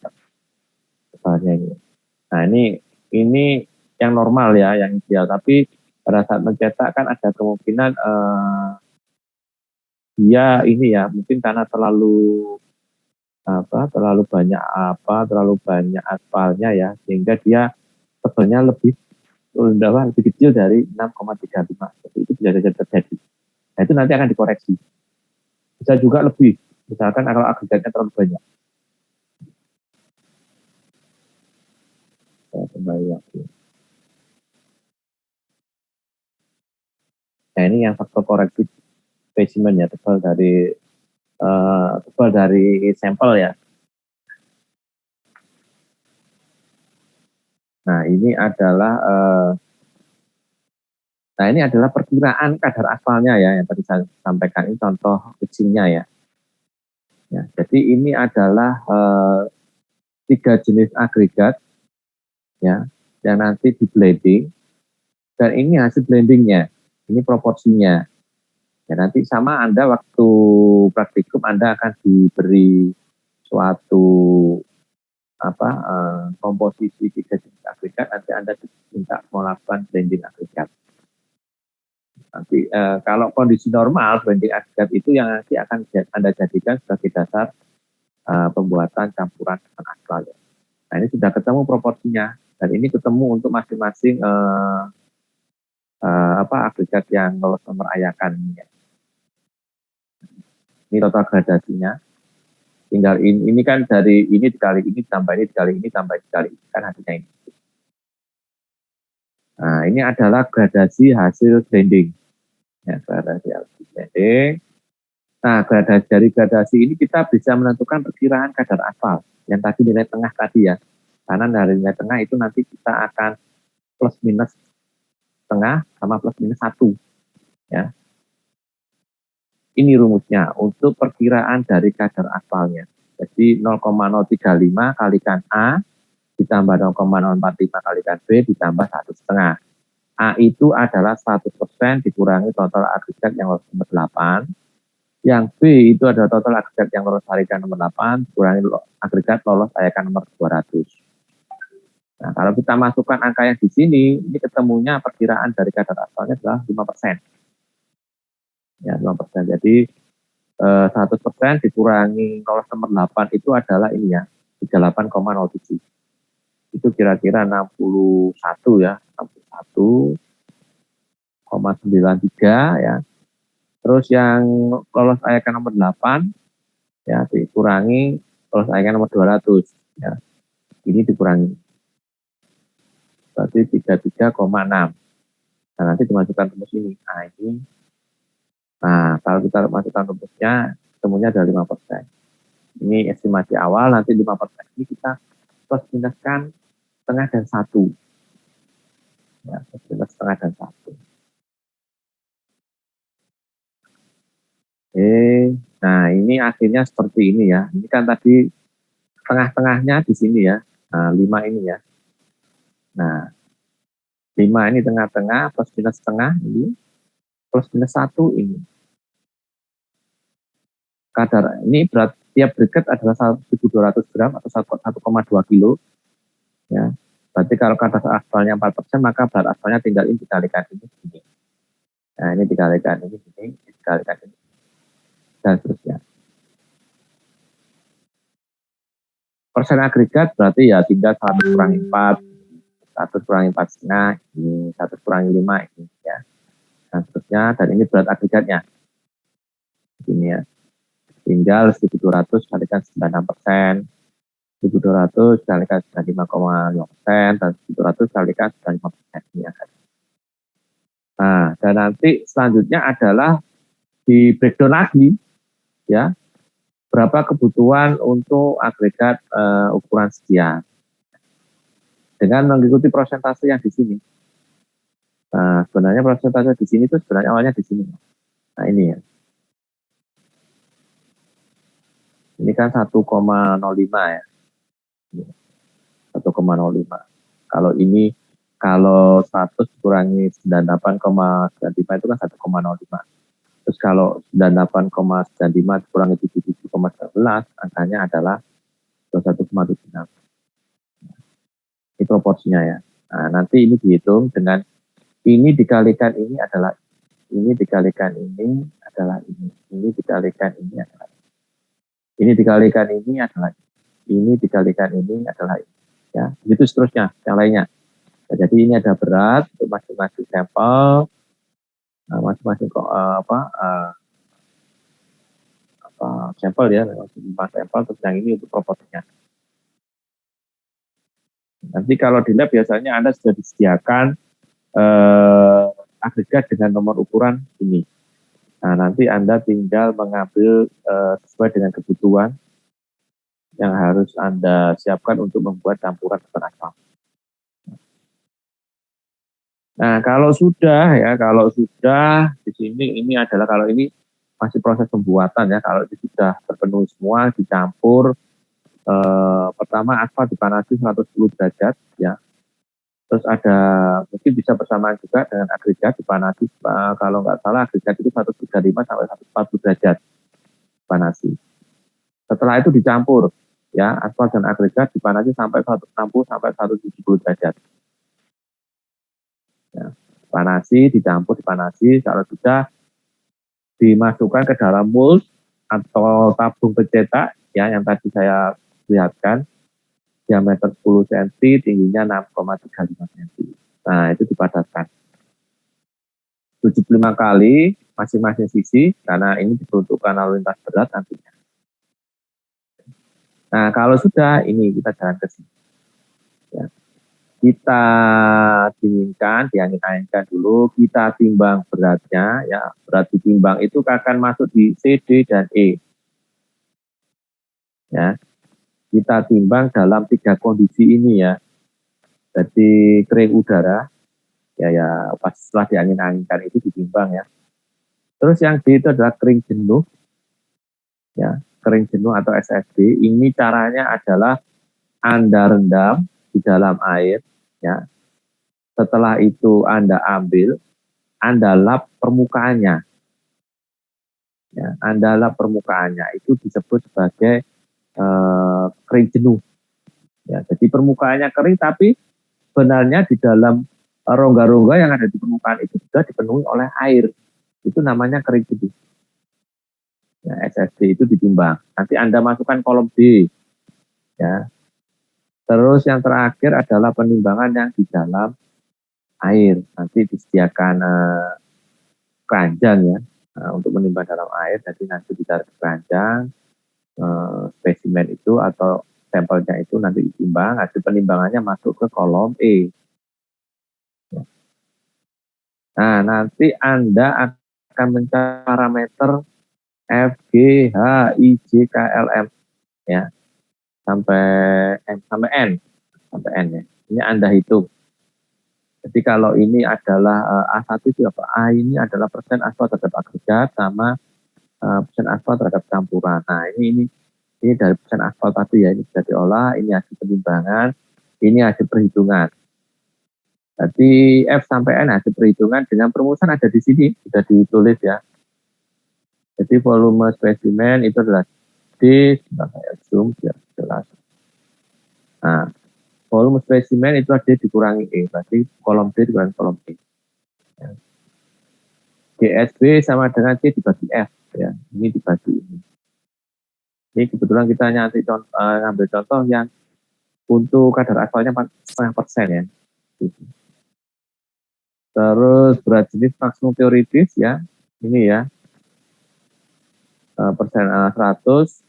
Tebalnya ini. Nah, ini yang normal ya, yang ideal. Tapi pada saat mencetak kan ada kemungkinan dia ini ya, mungkin karena terlalu banyak aspalnya ya, sehingga dia tebalnya lebih kecil dari 6,35. Jadi itu bisa saja terjadi. Nah, itu nanti akan dikoreksi. Bisa juga lebih, misalkan kalau agregatnya terlalu banyak. Saya kembali lagi. Nah ini yang faktor korektif specimen ya, tebal dari sampel ya. Nah ini adalah perkiraan kadar aspalnya ya, yang tadi saya sampaikan. Ini contoh kecilnya ya. Jadi ini adalah 3 jenis agregat ya, yang nanti di blending, dan ini hasil blendingnya, ini proporsinya. Ya, nanti sama Anda waktu praktikum Anda akan diberi suatu komposisi 3 jenis agregat, nanti Anda diminta melakukan blending agregat. Nanti kalau kondisi normal, blending agregat itu yang nanti akan Anda jadikan sebagai dasar pembuatan campuran dengan aspal. Nah ini sudah ketemu proporsinya, dan ini ketemu untuk masing-masing agregat yang lolos nomor ayakan. Ini total gradasinya. Tinggal ini kan dari ini dikali ini tambah ini dikali ini tambah dikali ini, kan hasilnya ini. Nah ini adalah gradasi hasil blending. Ya, gradasi hasil blending. Nah dari gradasi ini kita bisa menentukan perkiraan kadar aspal. Yang tadi nilai tengah tadi ya. Karena dari nilai tengah itu nanti kita akan plus minus tengah sama plus minus 1. Ya. Ini rumusnya untuk perkiraan dari kadar aspalnya. Jadi 0,035 kalikan A ditambah 0,045 kalikan B ditambah 1,5. A itu adalah 100% dikurangi total agregat yang lolos nomor 8. Yang B itu adalah total agregat yang lolos ayakan nomor 8 dikurangi agregat lolos ayakan nomor 200. Nah, kalau kita masukkan angka yang di sini, ini ketemunya perkiraan dari kadar aspalnya adalah 5%. Ya, 5%. Jadi 100% dikurangi lolos nomor 8 itu adalah ini ya, 38,07. Itu kira-kira 61 ya, 61,93 ya. Terus yang lolos ayakan nomor 8 ya dikurangi lolos ayakan nomor 200 ya. Ini dikurangi. Berarti 33,6. Nah, nanti dimasukkan rumus ini. Nah, kalau kita masukkan rumusnya, temunya ada 5%. Ini estimasi awal, nanti 5% ini kita plus minuskan setengah dan 1. Ya, plus minus setengah dan 1. Nah ini akhirnya seperti ini ya. Ini kan tadi tengah-tengahnya di sini ya. Nah, 5 ini ya. Nah, 5 ini tengah-tengah, plus minus setengah ini, plus minus 1 ini. Kadar ini berat tiap briket adalah 1.200 gram atau 1,2 kilo. Ya. Berarti kalau kadar aspalnya 4%, maka berat aspalnya tinggal ini dikalikan ini. Nah, ini dikalikan ini, dikalikan ini. Dan seterusnya. Persen agregat berarti ya tinggal 1 kurangi 4, 1 kurangi 4,5, ini 1 kurangi 5 ini ya. Dan seterusnya, dan ini berat agregatnya. Ini ya. Tinggal 1.200 kalikan 96%, 1.200 kalikan 95,5%, dan 1.200 kalikan 95%. Ini akan. Nah, dan nanti selanjutnya adalah di breakdown lagi, ya, berapa kebutuhan untuk agregat ukuran sekian. Dengan mengikuti persentase yang di sini. Nah, sebenarnya persentase di sini itu sebenarnya awalnya di sini. Nah, ini ya. Ini kan 1,05 ya. 1,05. Kalau 100 kurangi 98,95 itu kan 1,05. Terus kalau 98,95 kurangi 77,11, angkanya adalah 21,76. Ini proporsinya ya. Nah, nanti ini dihitung dengan ini dikalikan ini adalah ini dikalikan ini adalah ini dikalikan ini adalah ini dikalikan ini adalah ini dikalikan ini adalah ini. Ya, begitu seterusnya yang lainnya. Nah, jadi ini ada berat untuk masing-masing sampel, masing-masing sampel ya, masing-masing sampel, terus yang ini untuk proporsinya. Nanti kalau di lab biasanya Anda sudah disediakan agregat dengan nomor ukuran ini. Nah, nanti Anda tinggal mengambil sesuai dengan kebutuhan yang harus Anda siapkan untuk membuat campuran beton aspal. Nah, kalau sudah di sini ini adalah kalau ini masih proses pembuatan ya. Kalau itu sudah terpenuhi semua, dicampur. Pertama aspal dipanasi 110 derajat ya. Terus ada mungkin bisa bersamaan juga dengan agregat dipanasi kalau nggak salah agregat itu 135 sampai 140 derajat dipanasi. Setelah itu dicampur ya, aspal dan agregat dipanasi sampai 160 sampai 170 derajat. Ya, panasi, dicampur, dipanasi, kalau sudah dimasukkan ke dalam mold atau tabung pencetak ya yang tadi saya lihatkan, diameter 10 cm, tingginya 6,35 cm. Nah, itu dipadatkan 75 kali masing-masing sisi karena ini diperuntukkan lalu lintas berat nantinya. Nah, kalau sudah ini kita jalan ke sini. Ya. Kita dinginkan, diangin-anginkan dulu, kita timbang beratnya, ya berat ditimbang itu akan masuk di C, D, dan E. Ya, kita timbang dalam 3 kondisi ini ya. Jadi kering udara, ya pas setelah diangin-anginkan itu ditimbang ya. Terus yang D itu adalah kering jenuh, ya kering jenuh atau SSD. Ini caranya adalah Anda rendam di dalam air, ya. Setelah itu Anda ambil, Anda lap permukaannya. Ya, Anda lap permukaannya itu disebut sebagai kering jenuh. Ya, jadi permukaannya kering tapi sebenarnya di dalam rongga-rongga yang ada di permukaan itu sudah dipenuhi oleh air. Itu namanya kering jenuh. Ya, SSD itu ditimbang. Nanti Anda masukkan kolom D. Ya. Terus yang terakhir adalah penimbangan yang di dalam air. Nanti disediakan keranjang ya untuk menimbang dalam air. Jadi nanti ditaruh ke keranjang, spesimen itu atau sampelnya itu nanti ditimbang. Hasil penimbangannya masuk ke kolom E. Nah, nanti Anda akan mencari parameter F, G, H, I, J, K, L, M ya sampai N sampai N ya. Ini Anda hitung. Jadi kalau ini adalah A1 itu apa? A ini adalah persen aspal terhadap agregat sama persen aspal terhadap campuran. Nah, ini dari persen aspal tadi ya, ini sudah diolah, ini hasil penimbangan, ini hasil perhitungan. Jadi F sampai N hasil perhitungan dengan perumusan ada di sini, sudah ditulis ya. Jadi volume spesimen itu adalah D, saya zoom biar jelas. Nah, volume spesimen itu D dikurangi E, berarti kolom D dikurangi kolom E. Ya. GSB sama dengan C dibagi F, ya. Ini dibagi ini. Ini kebetulan kita ngambil contoh yang untuk kadar aspalnya 4,5% ya. Terus berat jenis maksimum teoritis ya, ini ya. Persen 100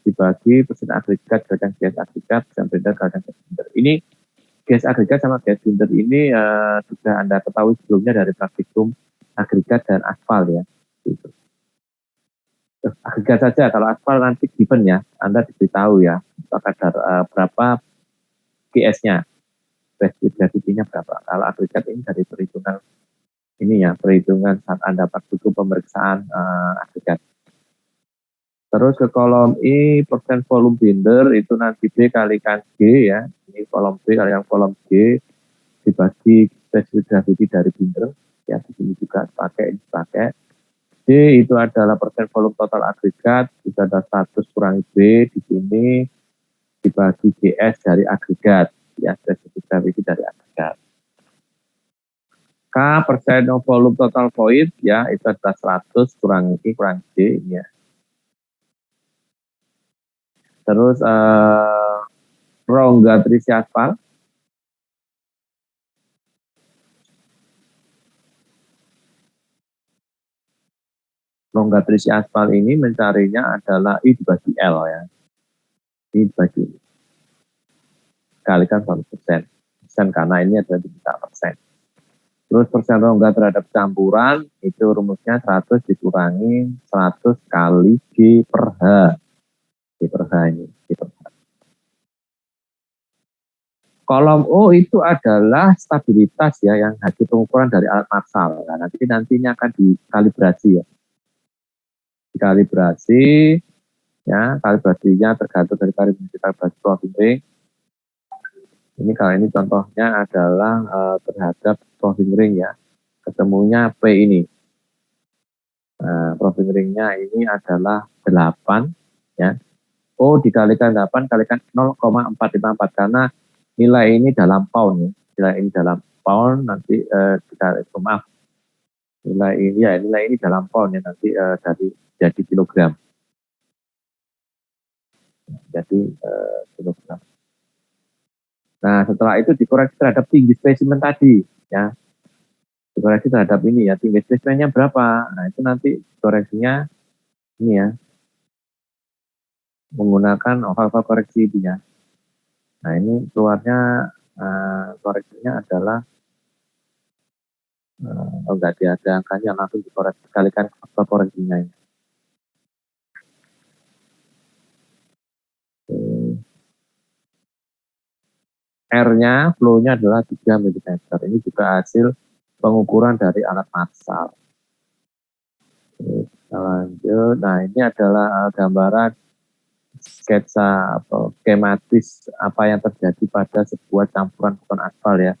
dibagi persen agregat gradang gas agregat persen binder gradang gas binder. Ini gas agregat sama gas binder ini sudah Anda ketahui sebelumnya dari praktikum agregat dan aspal ya. Gitu. Terus, agregat saja, kalau aspal nanti given ya, Anda diberitahu ya kadar berapa GS-nya, gravity-nya berapa. Kalau agregat ini dari perhitungan ini ya, perhitungan saat Anda praktikum pemeriksaan agregat. Terus ke kolom I, persen volume binder itu nanti B kalikan G ya. Ini kolom B kalikan kolom G dibagi spesifik gravity dari binder. Ya, di sini juga pakai. D itu adalah persen volume total agregat. Itu ada 100 kurangi B di sini dibagi GS dari agregat. Ya, spesifik gravity dari agregat. K persen volume total void ya, itu adalah 100 kurangi I kurangi D ya. Terus rongga terisi aspal. Rongga terisi aspal ini mencarinya adalah I dibagi L ya. I dibagi kalikan 100%. persen karena ini adalah diminta persen. Terus persen rongga terhadap campuran itu rumusnya 100 dikurangi 100 kali G per H. G per H ini. G per H. Kolom O itu adalah stabilitas ya, yang hasil pengukuran dari alat marsal. Nah, nantinya akan dikalibrasi ya. Dikalibrasi ya, kalibrasinya tergantung dari kalibrasi profil ring. Ini kalau ini contohnya adalah terhadap profil ring ya. Ketemunya P ini. Profil ringnya ini adalah 8 ya. O dikalikan 8 kalikan 0,454 karena nilai ini dalam pound ya. Nilai ini dalam pound nanti nilai ini dalam pound ya, nanti jadi kilogram. Jadi kilogram. Nah, setelah itu dikoreksi terhadap tinggi spesimen tadi ya. Dikoreksi terhadap ini ya, tinggi spesimennya berapa? Nah, itu nanti koreksinya ini ya. Menggunakan oval koreksi itu ya. Nah, ini keluarnya koreksinya adalah enggak ada angkanya, langsung dikoreksi kalikan faktor koreksinya ini. R-nya, flow-nya adalah 3 mm. Ini juga hasil pengukuran dari alat marsal. Kita lanjut. Nah, ini adalah gambaran sketsa atau skematis apa yang terjadi pada sebuah campuran beton aspal ya.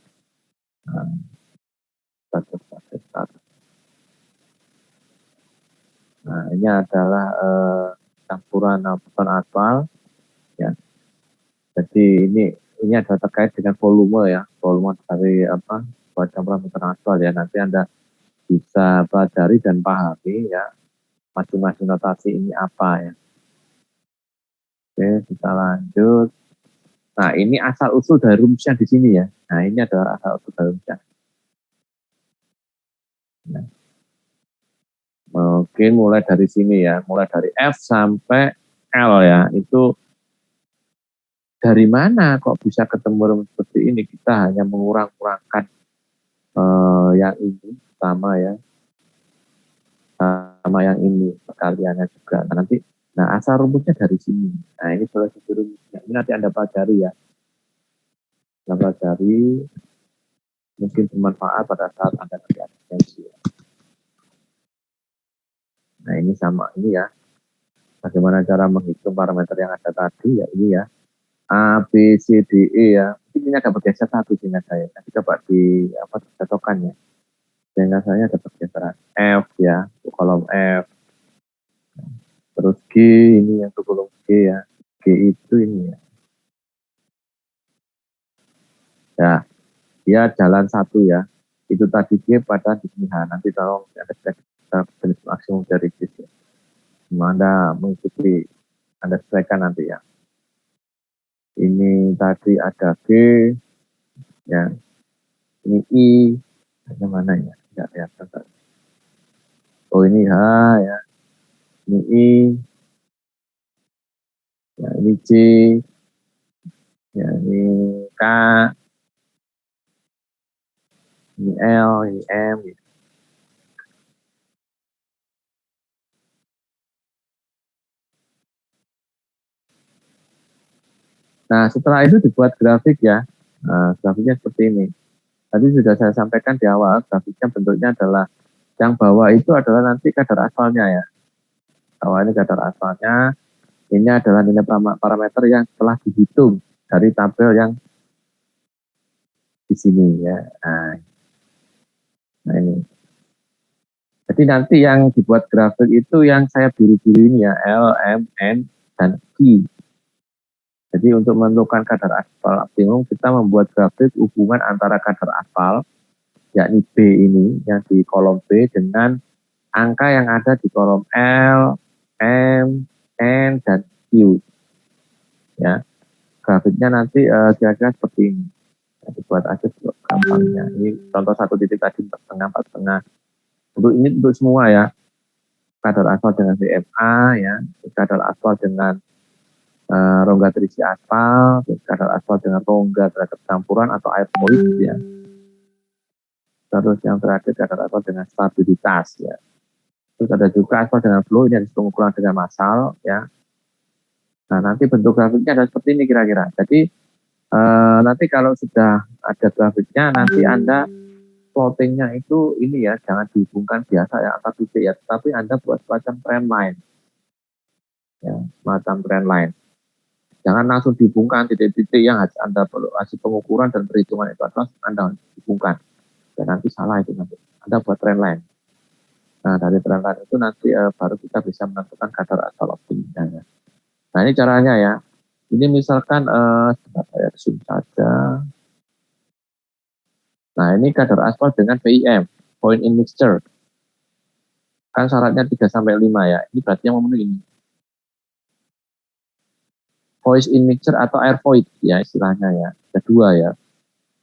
Nah, ini adalah campuran beton aspal ya. Jadi ini adalah terkait dengan volume ya, volume dari buat campuran beton aspal ya. Nanti Anda bisa pelajari dan pahami ya masing-masing notasi ini apa ya. Oke, kita lanjut. Nah, ini asal usul dari rumusnya di sini ya. Nah, ini adalah asal usul dari rumusnya. Nah, mungkin mulai dari sini ya, mulai dari F sampai L ya. Itu dari mana kok bisa ketemu rumus seperti ini? Kita hanya mengurang-kurangkan yang ini sama ya, sama yang ini perkaliannya juga. Nah, nanti asal rumusnya dari sini. Nah, ini salah satu rumusnya. Ini nanti Anda pelajari ya. Anda pelajari, mungkin bermanfaat pada saat Anda nanti asistensi. Nah, ini sama ini ya. Bagaimana cara menghitung parameter yang ada tadi ya, ini ya. A, B, C, D, E ya. Mungkin ini ada bergeser satu sehingga saya. Nanti coba di cocokkan ya. Sehingga saya ada pergeseran F ya, untuk kolom F. Terus G, ini yang untuk kolom G ya. G itu ini ya. Ya, dia jalan satu ya. Itu tadi G pada di sini H. Nanti tolong ada jenis maksimum dari G. Anda mengikuti, Anda sesuaikan nanti ya. Ini tadi ada G, ya. Ini I, mana ya? Enggak kelihatan. Oh, ini H ya. Ini I, ya ini C, ya ini K, ini L, ini M. Gitu. Nah, setelah itu dibuat grafik ya. Nah, grafiknya seperti ini. Tadi sudah saya sampaikan di awal, grafiknya bentuknya adalah yang bawah itu adalah nanti kadar aspalnya ya. Bawah ini kadar aspalnya. Ini adalah nilai parameter yang telah dihitung dari tabel yang di sini ya. Nah ini. Jadi nanti yang dibuat grafik itu yang saya biru-biru ini ya, L, M, N, dan I. Jadi untuk menentukan kadar aspal optimum, kita membuat grafik hubungan antara kadar aspal, yakni B ini, yang di kolom B, dengan angka yang ada di kolom L, M, N, dan Q. Ya, grafiknya nanti kira-kira seperti ini. Ya, dibuat aja gampangnya. Ini contoh satu titik tadi 4,5. Untuk ini untuk semua ya. Kadar aspal dengan VMA, ya, kadar aspal dengan rongga terisi aspal, kadar aspal dengan rongga terhadap campuran atau air fluid ya. Terus yang terakhir kadar aspal dengan stabilitas ya. Terus ada juga aspal dengan flow, ini ada pengukuran dengan massal ya. Nah nanti bentuk grafiknya ada seperti ini kira-kira. Jadi nanti kalau sudah ada grafiknya, nanti Anda plottingnya itu ini ya, jangan dihubungkan biasa ya antar titik ya, tapi Anda buat semacam trend line ya, semacam trend line. Jangan langsung dihubungkan titik-titik yang Anda perlu hasil pengukuran dan perhitungan itu adalah Anda hubungkan. Dan nanti salah itu nanti. Anda buat trend line. Nah dari trend line itu nanti baru kita bisa menentukan kadar aspal optimumnya. Nah ini caranya ya. Ini misalkan saya zoom saja. Nah ini kadar aspal dengan PIM, point in mixture. Kan syaratnya 3 sampai 5 ya. Ini berarti yang memenuhi ini. Voice in mixture atau air void ya istilahnya ya. Kedua ya.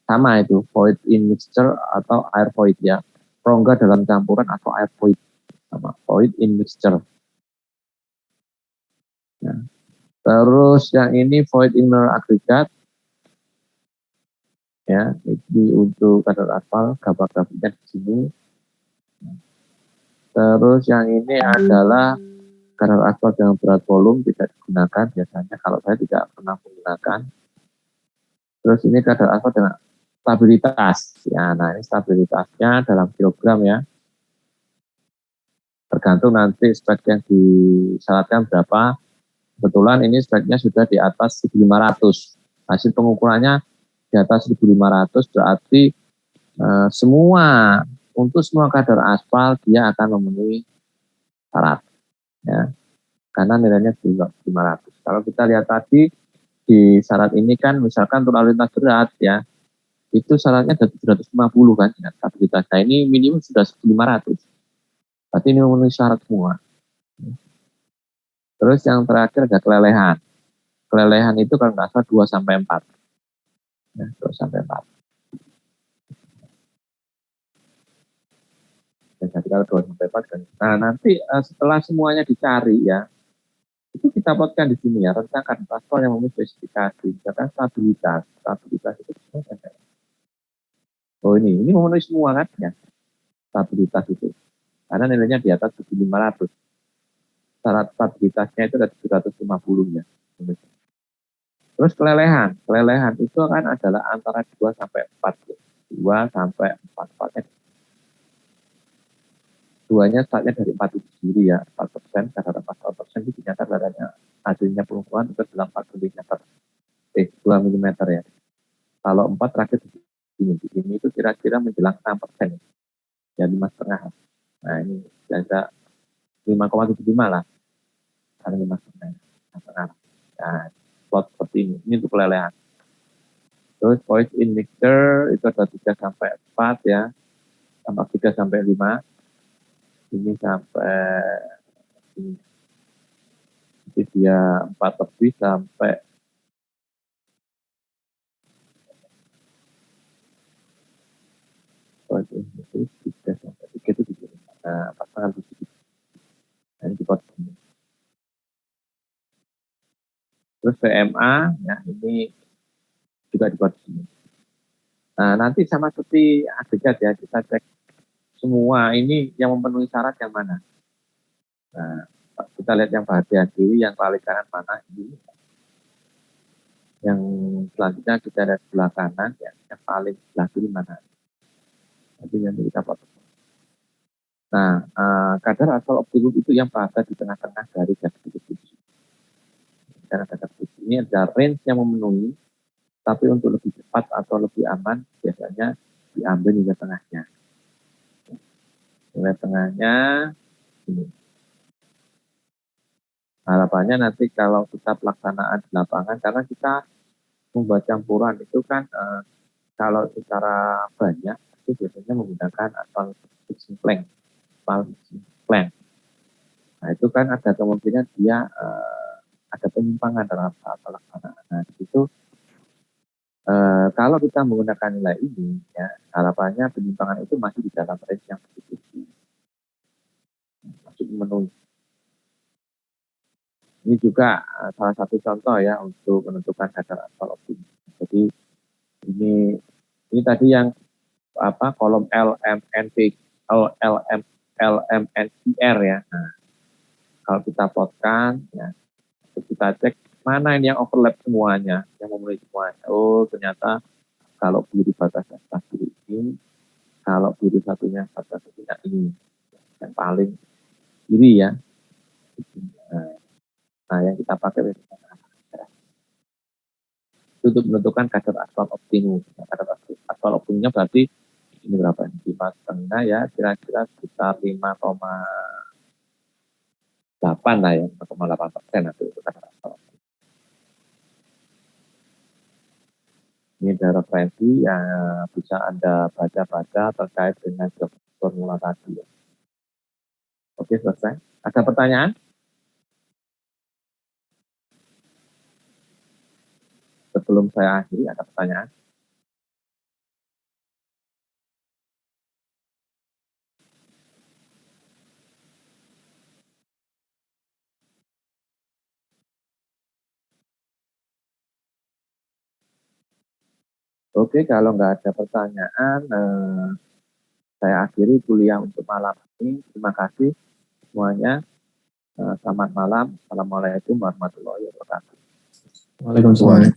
Sama itu, void in mixture atau air void ya. Rongga dalam campuran atau air void. Sama, void in mixture. Ya. Terus yang ini void in mineral aggregate. Ya, ini untuk kadar aspal, gambar grafiknya di sini. Terus yang ini adalah kadar aspal dengan berat volume tidak digunakan biasanya, kalau saya tidak pernah menggunakan. Terus ini kadar aspal dengan stabilitas. Ya, nah ini stabilitasnya dalam kilogram ya. Tergantung nanti spek yang disyaratkan berapa. Kebetulan ini speknya sudah di atas 1.500. Hasil pengukurannya di atas 1.500 berarti semua untuk semua kadar aspal dia akan memenuhi syarat ya. Karena nilainya 1.500. Kalau kita lihat tadi di syarat ini kan misalkan untuk lalu lintas berat ya, itu syaratnya dari 750 kan dengan stabilitas. Nah ini minimum sudah 1.500. Berarti ini memenuhi syarat semua. Terus yang terakhir ada kelelehan. Kelelehan itu kalau nggak salah 2 sampai 4. Ya, 2 sampai 4. Jadi kalau 2 sampai 4 kan. Nah, nanti setelah semuanya dicari ya, itu kita plotkan di sini ya, rentang kadar aspal yang memenuhi spesifikasi. Misalkan stabilitas. Stabilitas itu semua ada. Oh ini memenuhi semua kan ya. Stabilitas itu. Karena nilainya di atas 1.500. Syarat stabilitasnya itu ada 750 ya. Terus kelelehan itu kan adalah antara 2 sampai 4. 2 sampai 4. 2-nya startnya dari 4 itu sendiri ya. 4%, kadar 4% itu ternyata kadarnya hasilnya pengukuran itu dalam 4 mm. 2 mm ya. Kalau 4 terakhir di sini itu kira-kira menjelang 6%. Ya 5,5. Nah ini kira-kira 5,75 lah. Karena 5,5. Nah, plot seperti ini. Ini untuk kelelehan. Terus voice in mixture itu ada 3 sampai 4 ya. Tambah 3 sampai 5. Ini sampai ini. Jadi dia 4 lebih sampai voice in mixture 3 sampai 3 itu di sini. Nah, pasangan di sini. Nah, ini di plot ini. Terus VMA, ya ini juga di plot sini. Nah, nanti sama seperti agregat ya, kita cek semua ini yang memenuhi syarat yang mana. Nah, kita lihat yang bagian kiri, yang paling kanan mana ini. Yang selanjutnya kita lihat sebelah kanan, ya, yang paling sebelah kiri mana. Nanti yang kita potong. Nah, kadar aspal optimum itu yang berada di tengah-tengah dari garis titik. Ini ada range yang memenuhi, tapi untuk lebih cepat atau lebih aman, biasanya diambil nilai tengahnya. Nilai tengahnya ini. Harapannya nanti kalau kita pelaksanaan di lapangan, karena kita membuat campuran itu kan kalau secara banyak itu biasanya menggunakan aspal mixing plank. Nah itu kan ada kemungkinan dia ada penyimpangan dalam saat pelaksanaan. Nah itu kalau kita menggunakan nilai ini, ya harapannya penyimpangan itu masih di dalam range yang positif, masih memenuhi. Ini juga salah satu contoh ya untuk menentukan kadar aspal optimum. Jadi ini tadi yang kolom LMNCR ya. Nah, kalau kita plotkan ya, kita cek mana ini yang overlap semuanya, yang memenuhi semuanya. Oh, ternyata kalau biru batasnya stabil ini, kalau biru satunya batasnya ini, yang paling kiri ya. Nah, yang kita pakai itu untuk menentukan kadar aspal optimum. Nah, kadar aspal optimumnya berarti ini berapa? 5,5 ya, kira-kira sekitar 5,8 lah ya, 5,8% itu kadar aspal. Ini ada referensi yang bisa Anda baca-baca terkait dengan formula tadi. Oke, selesai. Ada pertanyaan? Sebelum saya akhiri, ada pertanyaan? Oke, kalau nggak ada pertanyaan, saya akhiri kuliah untuk malam ini. Terima kasih semuanya. Selamat malam. Assalamualaikum warahmatullahi wabarakatuh. Waalaikumsalam.